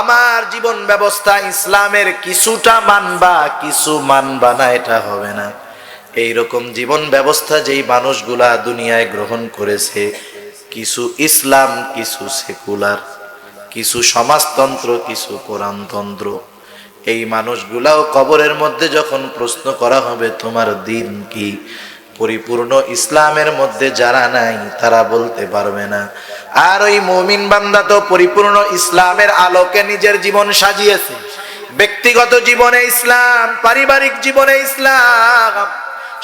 আমার জীবন ব্যবস্থা ইসলামের কিছুটা মানবা, কিছু মানবা না, এটা হবে না। এইরকম জীবন ব্যবস্থা যেই মানুষগুলা দুনিয়ায় গ্রহণ করেছে, কিছু ইসলাম, কিছু সেকুলার, কিছু সমাজতন্ত্র, কিছু কোরআনতন্ত্র, এই মানুষগুলাও কবরের মধ্যে যখন প্রশ্ন করা হবে তোমার দিন কি, পরিপূর্ণ ইসলামের মধ্যে যারা নাই তারা বলতে পারবে না। আর ওই মুমিন বান্দা তো পরিপূর্ণ ইসলামের আলোকে নিজের জীবন সাজিয়েছে। ব্যক্তিগত জীবনে ইসলাম, পারিবারিক জীবনে ইসলাম,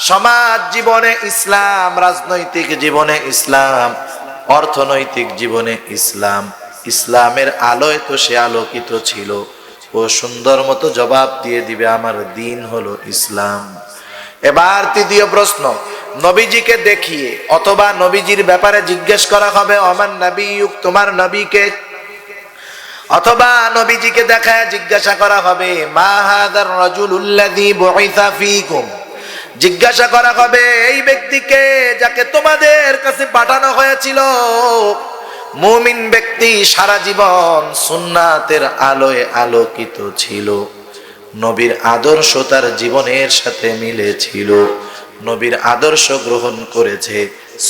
সমাজ জীবনে ইসলাম, রাজনৈতিক জীবনে ইসলাম, অর্থনৈতিক জীবনে ইসলাম। ইসলামের আলোয় তো সে আলোকিত ছিল, ও সুন্দর মতো জবাব দিয়ে দিবে আমার দিন হলো ইসলাম। এবার তৃতীয় প্রশ্ন, নবীজিকে দেখিয়ে অথবা নবীজির ব্যাপারে জিজ্ঞেস করা হবে ওমান নবিয়ুক, তোমার নবীকে? অথবা নবীজিকে দেখায় জিজ্ঞাসা করা হবে মা হাযার রাজুলুল্লাযী বুইসা ফীকুম, জিজ্ঞাসা করা হবে এই ব্যক্তিকে যাকে তোমাদের কাছে পাঠানো হয়েছিল। মুমিন ব্যক্তি সারা জীবন সুন্নাতের আলোয় আলোকিত ছিল, নবীর আদর্শ তার জীবনের সাথে মিলেছিল, নবীর আদর্শ গ্রহণ করেছে,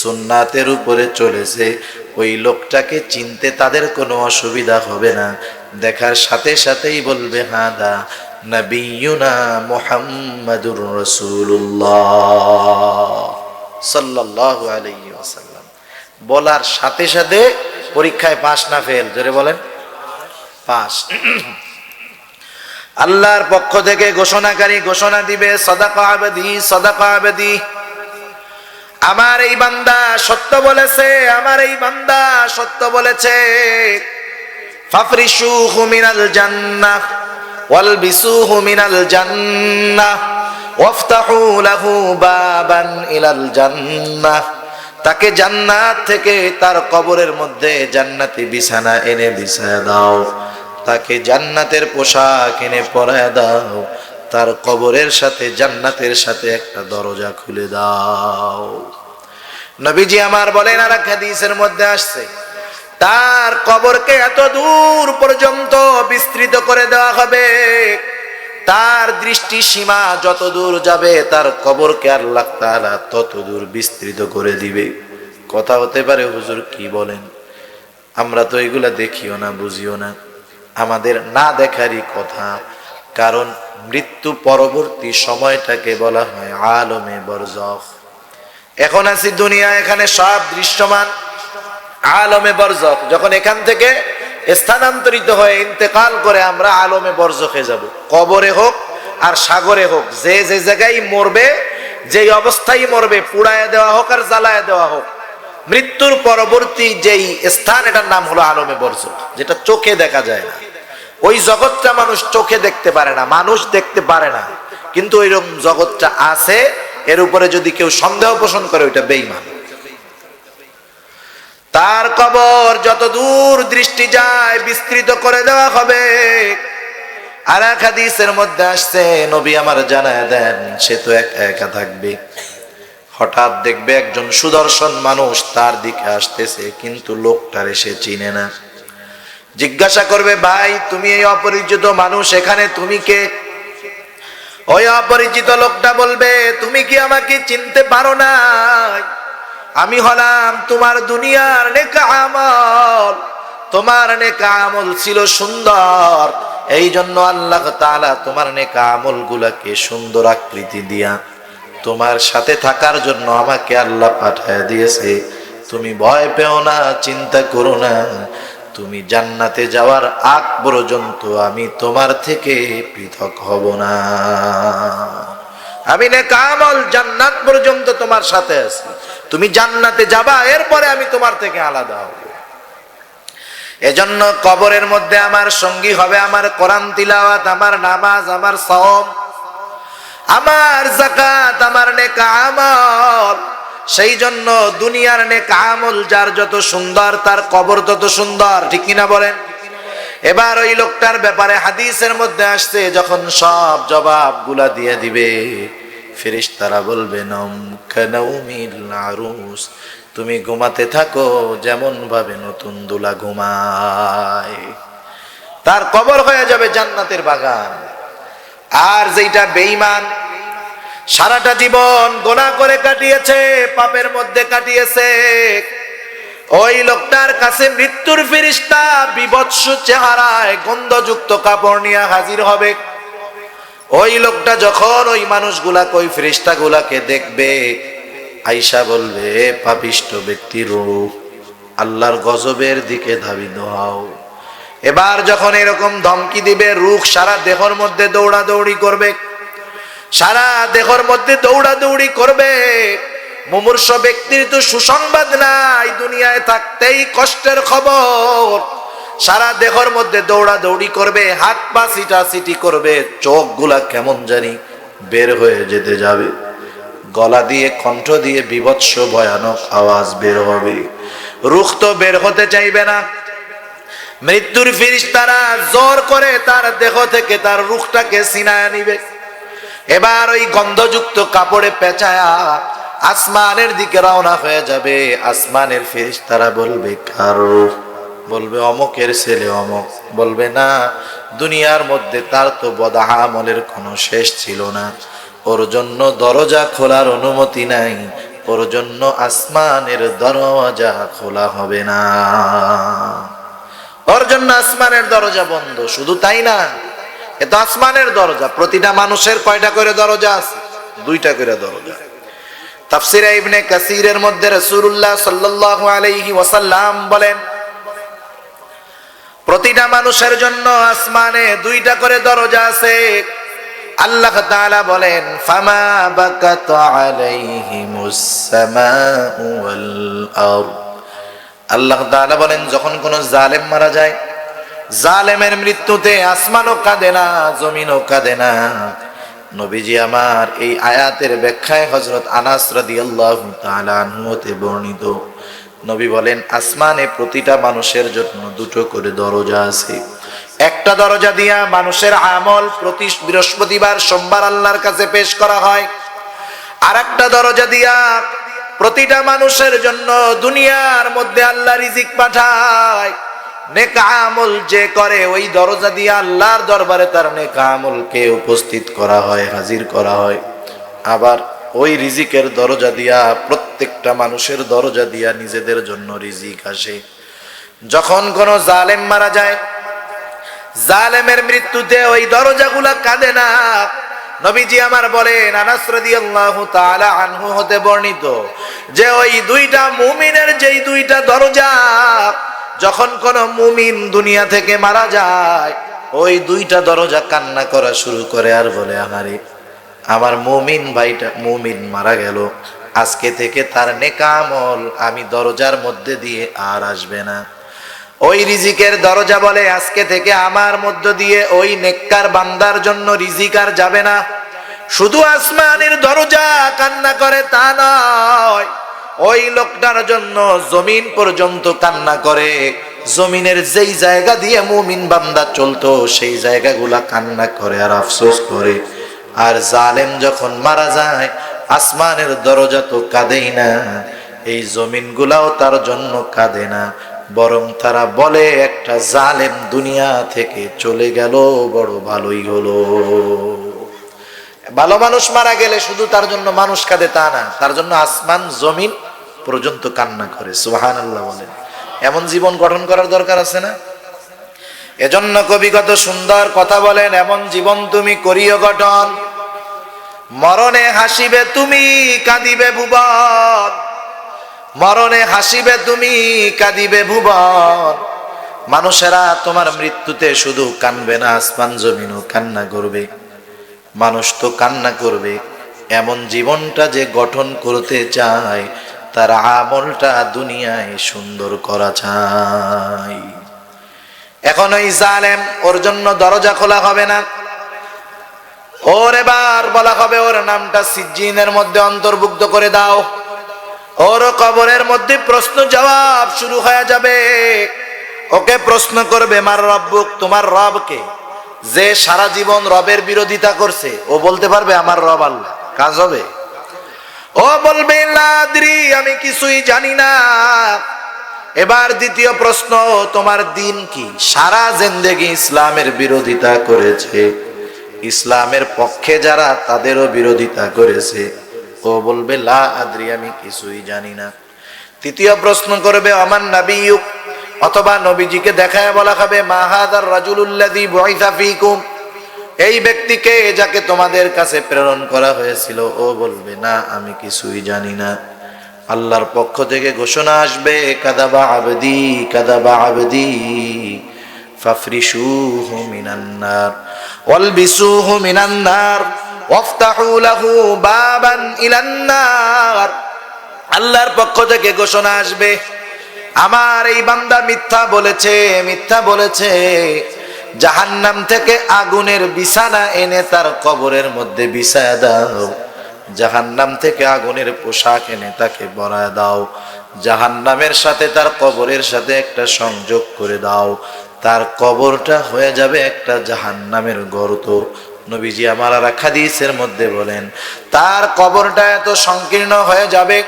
সুন্নাতের উপরে চলেছে, ওই লোকটাকে চিনতে তাদের কোনো অসুবিধা হবে না। দেখার সাথে সাথেই বলবে হাদা নবিয়ুনা মুহাম্মাদুর রাসূলুল্লাহ সাল্লাল্লাহু আলাইহি ওয়াসাল্লাম। বলার সাথে সাথে পরীক্ষায় পাস না ফেল, জোরে বলেন পাস। আল্লাহর পক্ষ থেকে ঘোষণাকারী ঘোষণা দিবে সাদাকা আবদি, সাদাকা আবদি, আমার এই বান্দা সত্য বলেছে, আমার এই বান্দা সত্য বলেছে। ফাফরিশুহু মিনাল জান্নাহ ওয়ালবিসুহু মিনাল জান্নাহ ওয়াফতাহু লাহু বাবান ইলাল জান্নাহ, তাকে জান্নাত থেকে তার কবরের মধ্যে জান্নাতি বিছানা এনে বিছায়া দাও, তাকে জান্নাতের পোশাক এনে পরায়া দাও, তার কবরের সাথে জান্নাতের সাথে একটা দরজা খুলে দাও। নবীজি আমার বলেন আর এক হাদিসের মধ্যে আসছে তার কবরকে এত দূর পর্যন্ত বিস্তৃত করে দেওয়া হবে, তার দৃষ্টি সীমা যত দূর যাবে তার কবরকে আল্লাহ তাআলা তত দূর বিস্তৃত করে দিবে। কথা হতে পারে হুজুর কি বলেন, আমরা তো এগুলা দেখিও না বুঝিও না, আমাদের না দেখারই কথা, কারণ মৃত্যু পরবর্তী সময়টাকে বলা হয় আলমে বরজখ। এখন আছি দুনিয়া, এখানে সব দৃশ্যমান, আলমে বরজখ যখন এখান থেকে স্থানান্তরিত হয়ে ইন্তেকাল করে আমরা আলমে বরজখে যাব, কবরে হোক আর সাগরে হোক, যে যে জায়গায় মরবে, যেই অবস্থায় মরবে, পুড়ায় দেওয়া হোক আর জ্বালায় দেওয়া হোক, মৃত্যুর পরবর্তী যেই স্থান এটার নাম হলো আলমে বরজখ, যেটা চোখে দেখা যায় না। ওই জগৎটা মানুষ চোখে দেখতে পারে না, মানুষ দেখতে পারে না, কিন্তু ওইরকম জগৎটা আছে, এর উপরে যদি কেউ সন্দেহ পোষণ করে ওইটা বেঈমান। তার কবর যত দূর দৃষ্টি যায় বিস্তৃত করে দেওয়া হবে। আর এক হাদিসের মধ্যে আসছে নবী আমার জানায় দেন সে তো একা একা থাকবে, হঠাৎ দেখবে একজন সুদর্শন মানুষ তার দিকে আসতেছে, কিন্তু লোকটারে সে চিনে না। জিজ্ঞাসা করবে ভাই তুমি এই অপরিচিত মানুষ, এখানে তুমি কে? ওই অপরিচিত লোকটা বলবে তুমি কি আমাকে চিনতে পারো না? আমি হলাম তোমার দুনিয়ার নেক আমল, তোমার নেক আমল ছিল সুন্দর, এই জন্য আল্লাহ তাআলা তোমার নেক আমল গুলাকে সুন্দর আকৃতি দিয়া তোমার সাথে থাকার জন্য আমাকে আল্লাহ পাঠায় দিয়েছে। তুমি ভয় পেও না, চিন্তা করো না, তুমি জান্নাতে যাওয়ার আগ পর্যন্ত আমি তোমার থেকে পৃথক হব না। আমি নেক আমল জান্নাত পর্যন্ত তোমার সাথে আছি, তুমি জান্নাতে যাবা, এরপরে আমি তোমার থেকে আলাদা হব। এজন্য কবরের মধ্যে আমার সঙ্গী হবে আমার কোরআন তিলাওয়াত, আমার নামাজ, আমার সাওম, আমার যাকাত, আমার নেক আমল। সেই জন্য দুনিয়ার নেক আমল যার যত সুন্দর তার কবর তত সুন্দর, ঠিক কিনা বলেন? এবার ওই লোকটার ব্যাপারে হাদিসের মধ্যে আসছে যখন সব জবাবগুলা দিয়ে দিবে, ফেরেশতারা বলবে নম কানাউমিল আরুস, তুমি ঘুমাতে থাকো যেমন ভাবে নতুন দুলা ঘুমায়। তার কবর হয়ে যাবে জান্নাতের বাগান। আর যেটা বেঈমান সারাটা জীবন গুনাহ করে কাটিয়েছে, পাপের মধ্যে কাটিয়েছে, ওই লোকটার কাছে মৃত্যুর ফেরেশতা বিভৎস চেহারায় গন্ধযুক্ত কাপড় নিয়ে হাজির হবে। ওই লোকটা যখন ওই মানুষগুলাকে, ওই ফেরেশতাগুলাকে দেখবে, আয়েশা বলবে পাপিষ্ঠ ব্যক্তির রূহ, আল্লাহর গজবের দিকে ধাবিত হও। এবার যখন এরকম ধমকি দিবে, রূহ সারা দেহের মধ্যে দৌড়াদৌড়ি করবে, সারা দেহের মধ্যে দৌড়াদৌড়ি করবে। মুমূর্ষ ব্যক্তির তো সুসংবাদ নাই, দুনিয়ায় থাকতেই কষ্টের খবর, সারা দেহের মধ্যে দৌড়াদৌড়ি করবে, হাত পা সিটাসিটি করবে, চোখগুলা কেমন জানি বের হয়ে যেতে যাবে, গলা দিয়ে কণ্ঠ দিয়ে বিভৎস ভয়ানক আওয়াজ বের হবে। রূহ তো বের হতে চাইবে না, মৃত্যুর ফেরেশতারা জোর করে তার দেহ থেকে তার রূহটাকে ছিনায় নিবে। এবার ওই গন্ধযুক্ত কাপড়ে পেঁচায়া আসমানের দিকে রওনা হয়ে যাবে। আসমানের ফেরেশতারা বলবে কার রূহ? বলবে অমকের ছেলে অমক। বলবে না, দুনিয়ার মধ্যে তার তো বদআমলের কোনো শেষ ছিল না, ওর জন্য দরজা খোলার অনুমতি নাই, ওর জন্য আসমানের দরজা খোলা হবে না, ওর জন্য আসমানের দরজা বন্ধ। শুধু তাই না, এ তো আসমানের দরজা, প্রতিটা মানুষের কয়টা করে দরজা আছে? দুইটা করে দরজা। তাফসীরে ইবনে কাসিরের মধ্যে রাসূলুল্লাহ সাল্লাল্লাহু আলাইহি ওয়াসাল্লাম বলেন, প্রতিটা মানুষের জন্য আসমানে দুইটা করে দরজা আছে। আল্লাহ তাআলা বলেন, ফামা বাকাত আলাইহিমুস সামাউ ওয়াল আরদ। আল্লাহ তাআলা বলেন, যখন কোন জালেম মারা যায়, জালেমের মৃত্যুতে আসমানও কাঁদে না, জমিনও কাঁদে না। নবীজি আমার এই আয়াতের ব্যাখ্যায় হযরত আনাস রাদিয়াল্লাহু তাআলা আনহু হতে বর্ণিত, নবী বলেন, আসমানে প্রতিটা মানুষের জন্য দুটো করে দরজা আছে। একটা দরজা দিয়া মানুষের আমল প্রতি বৃহস্পতিবার সোমবার আল্লাহর কাছে পেশ করা হয়। আর একটা দরজা দিয়া প্রতিটা মানুষের জন্য দুনিয়ার মধ্যে আল্লাহ রিজিক পাঠায়। নেক আমল যে করে, ওই দরজা দিয়ে আল্লাহর দরবারে তার নেক আমলকে উপস্থিত করা হয়, হাজির করা হয়। আবার ওই রিজিকের দরজা দিয়া প্রত্যেকটা মানুষের দরজা দিয়া নিজেদের জন্য রিজিক আসে। যখন কোন জালেম মারা যায়, জালেমের মৃত্যুতে ওই দরজাগুলা কাঁদে না। নবীজি আমার বলেন, আনাস রাদিয়াল্লাহু তাআলা আনহু হতে বর্ণিত, যে ওই দুইটা মুমিনের যেই দুইটা দরজা, যখন কোন মুমিন দুনিয়া থেকে মারা যায়, ওই দুইটা দরজা কান্না করা শুরু করে আর বলে, আমারে আমার মুমিন ভাইটা মুমিন মারা গেল, আজকে থেকে তার নেক আমল আমি দরজার মধ্যে দিয়ে আর আসবে না। ওই রিজিকের দরজা বলে, আজকে থেকে আমার মধ্য দিয়ে ওই নেককার বান্দার জন্য রিজিক আর যাবে না। শুধু আসমানের দরজা কান্না করে তা নয়, ওই লোকটার জন্য জমিন পর্যন্ত কান্না করে। জমিনের যেই জায়গা দিয়ে মুমিন বান্দা চলতো, সেই জায়গাগুলা কান্না করে আর আফসোস করে। আর জালেম যখন মারা যায়, আসমানের দরজা তো কাঁদেই না, এই জমিনগুলাও তার জন্য কাঁদে না, বরং তারা বলে, একটা জালেম দুনিয়া থেকে চলে গেল, বড় ভালোই হলো। ভালো মানুষ মারা গেলে শুধু তার জন্য মানুষ কাঁদে তা না, তার জন্য আসমান জমিন পর্যন্ত কান্না করে। সুবহানাল্লাহ বলেন। এমন জীবন গঠন করার দরকার আছে না? এজন্য কবি কত সুন্দর কথা বলেন, এমন জীবন তুমি করিও গঠন, মরণে হাসিবে তুমি কাঁদিবে ভুবন, মরণে হাসিবে তুমি কাঁদিবে ভুবন। মানুষেরা তোমার মৃত্যুতে শুধু কানবে না, আসমান জমিনও কান্না করবে। মানুষ তো কান্না করবে, এমন জীবনটা যে গঠন করতে চায়, তার আমলটা দুনিয়ায় সুন্দর করা চাই। এখন ওই জালেম, ওর জন্য দরজা খোলা হবে না, ওর এবার বলা হবে ওর নামটা সিজ্জিনের মধ্যে অন্তর্ভুক্ত করে দাও। ওর কবরের মধ্যে প্রশ্ন জবাব শুরু হয়ে যাবে। ওকে প্রশ্ন করবে, মার রব্বুক, তোমার রব কে? যে সারা জীবন রবের বিরোধিতা করছে, ও বলতে পারবে আমার রব আল্লাহ? কাজ হবে? ও বলবে লা আদরি, আমি কিছুই জানি না। এবার দ্বিতীয় প্রশ্ন, তোমার দিন কি? সারা জিন্দেগি ইসলামের বিরোধিতা করেছে, ইসলামের পক্ষে যারা তাদেরও বিরোধিতা করেছে। ও বলবে লা আদরি, আমি কিছুই জানি না। তৃতীয় প্রশ্ন করবে, আমান নাবিয়ুক, অথবা নবীজিকে দেখায় বলা হবে, মা হাযার রাজুলুল্লাযী বুইসা ফীকুম, এই ব্যক্তিকে যাকে তোমাদের কাছে প্রেরণ করা হয়েছিল। ও বলবে না, আমি কিছুই জানি না। আল্লাহর পক্ষ থেকে ঘোষণা আসবে, কাযাবা আবদি কাযাবা আবদি ফাফরিশুহু মিনান নার ওয়ালবিসুহু মিনান নার ওয়াফতাহু লাহু বাবান ইলান নার। আল্লাহর পক্ষ থেকে ঘোষণা আসবে, আমার এই বান্দা মিথ্যা বলেছে, মিথ্যা বলেছে। জাহান্নাম থেকে আগুনের বিছানা এনে তার কবরের মধ্যে বিছায়া দাও, জাহান্নাম থেকে আগুনের পোশাক এনে তাকে পরায় দাও, জাহান্নামের সাথে তার কবরের সাথে একটা সংযোগ করে দাও। তার কবরটা হয়ে যাবে একটা জাহান্নামের গর্ত। নবীজি আমার আর হাদিসের মধ্যে বলেন তার কবরটা এত সংকীর্ণ হয়ে যাবে,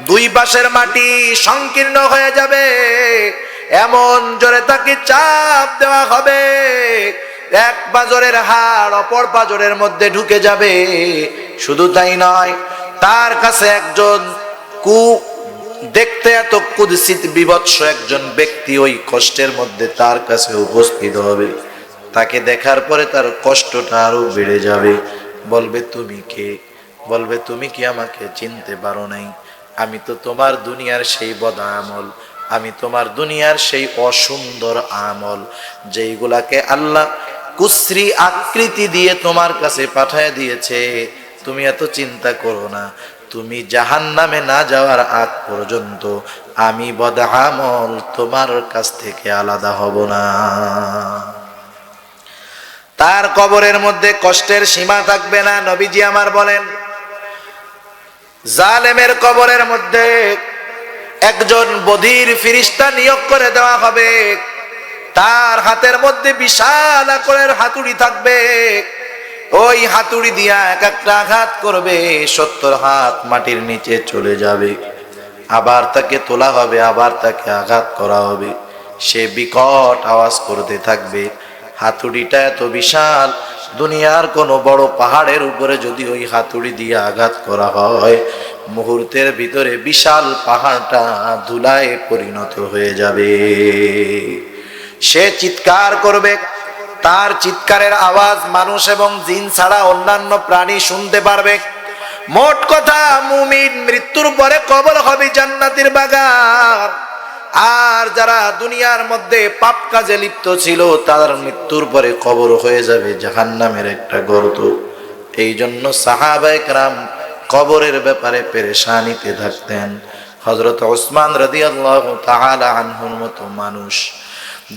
দুই পাশের মাটি সংকীর্ণ হয়ে যাবে, এমন জোরে তাকে চাপ দেওয়া হবে এক পাজরের হাড় অপর পাজরের মধ্যে ঢুকে যাবে। শুধু তাই নয়, তার কাছে একজন দেখতে এত কুদসিত বিভৎস একজন ব্যক্তি ওই কষ্টের মধ্যে তার কাছে উপস্থিত হবে। তাকে দেখার পরে তার কষ্টটা আরো বেড়ে যাবে। বলবে তুমি কে? বলবে তুমি কি আমাকে চিনতে পারো নাই? আমি তো তোমার দুনিয়ার সেই বদ আমল, আমি তোমার দুনিয়ার সেই অসুন্দর আমল যেইগুলাকে আল্লাহ কুশ্রী আকৃতি দিয়ে তোমার কাছে পাঠায় দিয়েছে। তুমি এত চিন্তা করো না, তুমি জাহান্নামে না যাওয়ার আগ পর্যন্ত আমি বদ আমল তোমার কাছ থেকে আলাদা হব না। তার কবরের মধ্যে কষ্টের সীমা থাকবে না। নবীজি আমার বলেন জালেমের কবরের মধ্যে একজন বধির ফেরেশতা নিয়োগ করে দেওয়া হবে। তার হাতের মধ্যে বিশাল আকারের হাতুড়ি থাকবে, ওই হাতুড়ি দিয়া এক একটা আঘাত করবে, 70 হাত মাটির নিচে চলে যাবে। আবার তাকে তোলা হবে, আবার তাকে আঘাত করা হবে। সে বিকট আওয়াজ করতে থাকবে। হাতুড়িটা এত বিশাল, দুনিয়ার কোনো বড় পাহাড়ের উপরে যদি ওই হাতুড়ি দিয়ে আঘাত করা হয়, মুহূর্তের ভিতরে বিশাল পাহাড়টা ধুলায় পরিণত হয়ে যাবে। সে চিৎকার করবে, তার চিৎকারের আওয়াজ মানুষ এবং জিন ছাড়া অন্যান্য প্রাণী শুনতে পারবে। মোট কথা মুমিন মৃত্যুর পরে কবর হবে জান্নাতের বাগান। আর যারা দুনিয়ার মধ্যে পাপ কাজে লিপ্ত ছিল তার মৃত্যুর পরে কবর হয়ে যাবে জাহান্নামের একটা গর্ত। এই জন্য সাহাবায়ে কেরাম কবরের ব্যাপারে পেরেশানিতে থাকতেন। হযরত ওসমান রাদিয়াল্লাহু তাআলা আনহুর মতো মানুষ,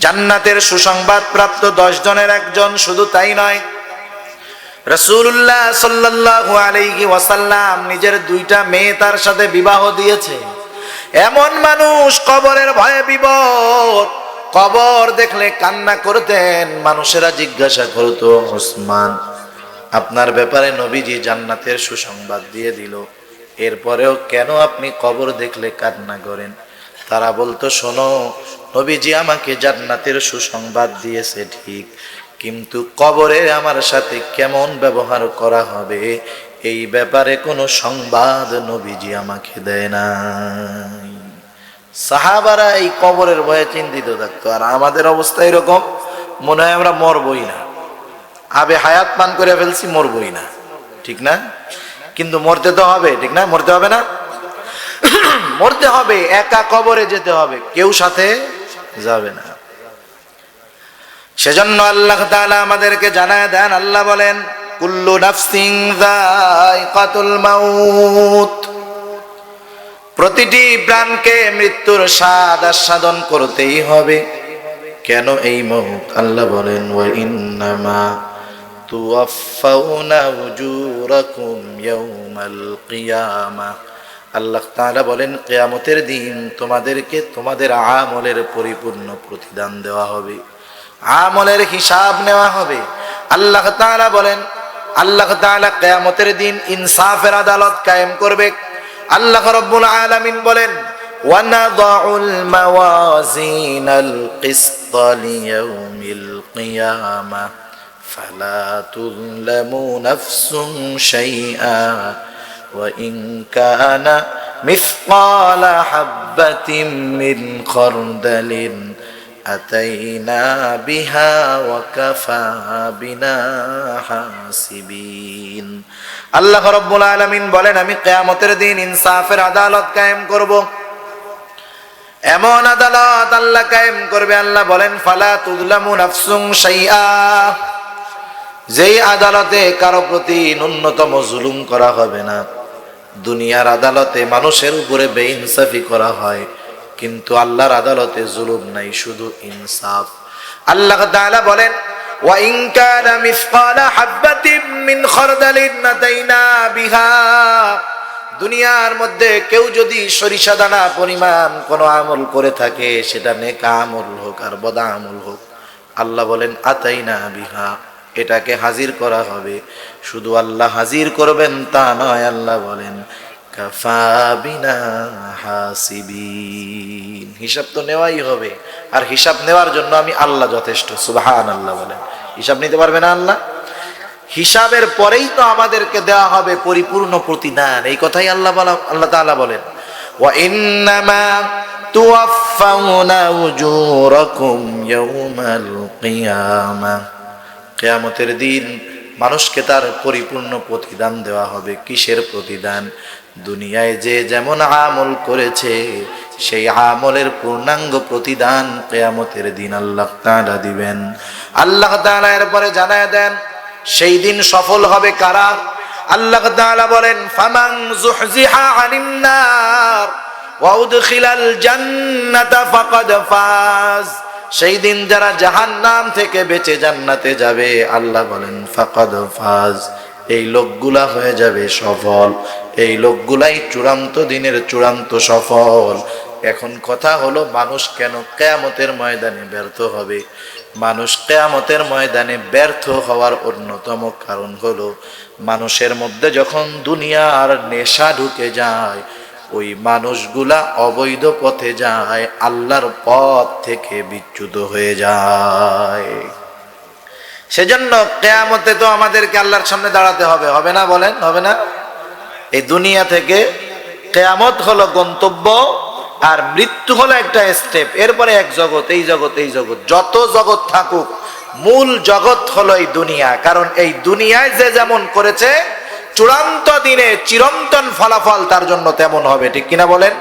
জান্নাতের সুসংবাদ প্রাপ্ত 10 জনের একজন। শুধু তাই নয়, রাসূলুল্লাহ সাল্লাল্লাহু আলাইহি ওয়াসাল্লাম নিজের 2টা মেয়ে তার সাথে বিবাহ দিয়েছে। এমন মানুষ কবরের ভয়ে বিবর, কবর দেখলে কান্না করতেন। মানুষেরা জিজ্ঞাসা করতো ওসমান আপনার ব্যাপারে নবীজি জান্নাতের সুসংবাদ দিয়ে দিল, এরপরেও কেন আপনি কবর দেখলে কান্না করেন? তারা বলতো শোনো, নবীজি আমাকে জান্নাতের সুসংবাদ দিয়েছে ঠিক, কিন্তু কবরে আমার সাথে কেমন ব্যবহার করা হবে এই ব্যাপারে কোনো সংবাদ নবীজি আমাকে দেয় নাই। সাহাবারা এই কবরের ভয়ে চিন্তিত থাকতো। আর আমাদের অবস্থা এরকম, মনে হয় আমরা মরবই না, আবে হায়াত পান করে ফেলছি, মরবই না, ঠিক না? কিন্তু মরতে তো হবে, ঠিক না? মরতে হবে না? মরতে হবে, একা কবরে যেতে হবে, কেউ সাথে যাবে না। সেজন্য আল্লাহ তাআলা আমাদেরকে জানায় দেন, আল্লাহ বলেন কুল্লু নাফসিন যায়কাতুল মাউত, প্রতিটি প্রাণকে মৃত্যুর স্বাদ আস্বাদন করতেই হবে। কেন এই মউত? আল্লাহ বলেন ওয়া ইন্নামা তুওয়াফাউনা উজুরাকুম ইয়াউমাল কিয়ামাহ, আল্লাহ তাআলা বলেন কিয়ামতের দিন তোমাদেরকে তোমাদের আমলের পরিপূর্ণ প্রতিদান দেওয়া হবে, আমলের হিসাব নেওয়া হবে। আল্লাহ তাআলা বলেন, আল্লাহ তাআলা কিয়ামতের দিন ইনসাফের আদালত কায়েম করবে। আল্লাহ রাব্বুল আলামিন বলেন ওয়া নাযাউল মাওয়াজিনাল কিসতা লিয়াউমিল কিয়ামাহ ফালা তুযলামু নাফসুন শাইআ ওয়া ইন কানা মিসকালা হাববাতিন মিন খারদালিন আতাইনা বিহা ওয়া কাফা বিনা হাসিবিন। আল্লাহ রাব্বুল আলামিন বলেন আমি কিয়ামতের দিন ইনসাফের আদালত কায়েম করব। এমন আদালত আল্লাহ কায়েম করবে, আল্লাহ বলেন ফালা তুযলামু নাফসুন শাইআ, যেই আদালতে কারো প্রতি ন্যূনতম জুলুম করা হবে না। দুনিয়ার আদালতে মানুষের উপরে বেইনসাফি করা হয়, কিন্তু আল্লাহর আদালতে জুলুম নাই, শুধু ইনসাফ। আল্লাহ তাআলা বলেন ওয়া ইন কানা মিসকালা হাববাতিন মিন খারদালিন আতাইনা বিহা, দুনিয়ার মধ্যে কেউ যদি সরিষা দানা পরিমাণ কোনো আমল করে থাকে, সেটা নেক আমল হোক আর বদ আমল হোক, আল্লাহ বলেন আতাইনা বিহা, এটাকে হাজির করা হবে। শুধু আল্লাহ হাজির করবেন তা নয়, আল্লাহ বলেন কাফা বিনা হাসিবিন, হিসাব তো নেওয়াই হবে, আর হিসাব নেওয়ার জন্য আমি আল্লাহ যথেষ্ট। সুবহানাল্লাহ বলেন। হিসাব নিতে পারবে না আল্লাহ? হিসাবের পরেই তো আমাদেরকে দেওয়া হবে পরিপূর্ণ প্রতিদান, এই কথাই আল্লাহ তাআলা বলেন ওয়া ইন্নামা তুওয়াফাউনা উজুরাকুম ইয়াউমাল কিয়ামাহ, কিয়ামতের দিন মানুষকে তার পরিপূর্ণ প্রতিদান দেওয়া হবে। কিসের প্রতিদান? দুনিয়ায় যে যেমন আমল করেছে সেই আমলের পূর্ণাঙ্গ প্রতিদান কিয়ামতের দিন আল্লাহ তাআলা দিবেন। আল্লাহ তাআলা এরপরে জানায় দেন সেই দিন সফল হবে কারা। আল্লাহ তাআলা বলেন ফামান যুহজিহা আনিন নার ওয়া উদখিলাল জান্নাতা ফাকাদ ফাজ, সেই দিন যারা জাহান্নাম থেকে বেঁচে জান্নাতে যাবে, আল্লাহ বলেন ফাকাদ ফাজ, এই লোকগুলা হয়ে যাবে সফল, এই লোকগুলাই চূড়ান্ত দিনের চূড়ান্ত সফল। এখন কথা হলো মানুষ কেন কিয়ামতের ময়দানে ব্যর্থ হবে? মানুষ কিয়ামতের ময়দানে ব্যর্থ হওয়ার অন্যতম কারণ হলো মানুষের মধ্যে যখন দুনিয়ার নেশা ঢুকে যায়, ওই মানুষগুলা অবৈধ পথে যায়, আল্লাহর পথ থেকে বিচ্যুত হয়ে যায়। সেজন্য কিয়ামতে তো আমাদেরকে আল্লাহর সামনে দাঁড়াতে হবে, হবে না? বলেন হবে না? এই দুনিয়া থেকে কিয়ামত হলো গন্তব্য, আর মৃত্যু হলো একটা স্টেপ, এরপরে এক জগৎ, এই জগৎ, এই জগৎ, যত জগৎ থাকুক মূল জগৎ হলো এই দুনিয়া। কারণ এই দুনিয়ায় যে যেমন করেছে চূড়ান্ত দিনে চিরন্তন ফলাফল তার জন্য তেমন হবে, ঠিক কিনা বলেন?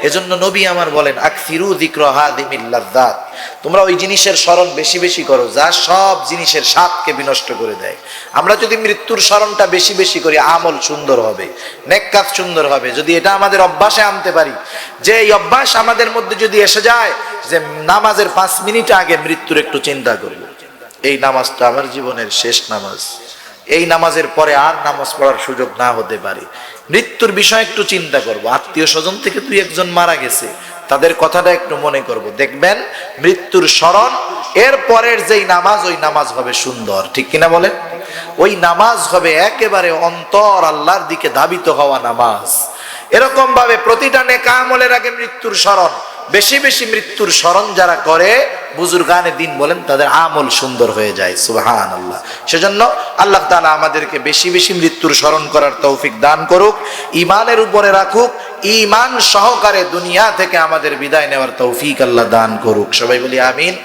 এজন্য নবী আমার বলেন আকসিরু যিকরা হাদিমিল লাযযাত, তোমরা ওই জিনিসের স্মরণ বেশি বেশি করো যা সব জিনিসের স্বাদকে বিনষ্ট করে দেয়। আমরা যদি মৃত্যুর স্মরণটা বেশি বেশি করি, আমল সুন্দর হবে, নেক কাজ সুন্দর হবে। যদি এটা আমাদের অভ্যাসে আনতে পারি, যে এই অভ্যাস আমাদের মধ্যে যদি এসে যায় যে নামাজের 5 মিনিট আগে মৃত্যুর একটু চিন্তা করব, এই নামাজটা আমার জীবনের শেষ নামাজ, এই নামাজের পরে আর নামাজ পড়ার সুযোগ না হতে পারে, মৃত্যুর বিষয় একটু চিন্তা করব, আত্মীয় স্বজন থেকে দুই একজন মারা গেছে তাদের কথাটা একটু মনে করব, দেখবেন মৃত্যুর স্মরণ এর পরের যেই নামাজ, ওই নামাজ হবে সুন্দর, ঠিক কিনা বলেন? ওই নামাজ হবে একেবারে অন্তর আল্লাহর দিকে ধাবিত হওয়া নামাজ। এরকম ভাবে প্রতিটা নেক আমলের আগে মৃত্যুর স্মরণ, বেশি বেশি মৃত্যুর স্মরণ যারা করে, বুজুর্গানে দিন বলেন, তাদের আমল সুন্দর হয়ে যায়। সুবহানাল্লাহ। সেজন্য আল্লাহ তাআলা আমাদেরকে বেশি বেশি মৃত্যুর স্মরণ করার তৌফিক দান করুক, ঈমানের উপরে রাখুক, ঈমান সহকারে দুনিয়া থেকে আমাদের বিদায় নেওয়ার তৌফিক আল্লাহ দান করুক। সবাই বলি আমিন।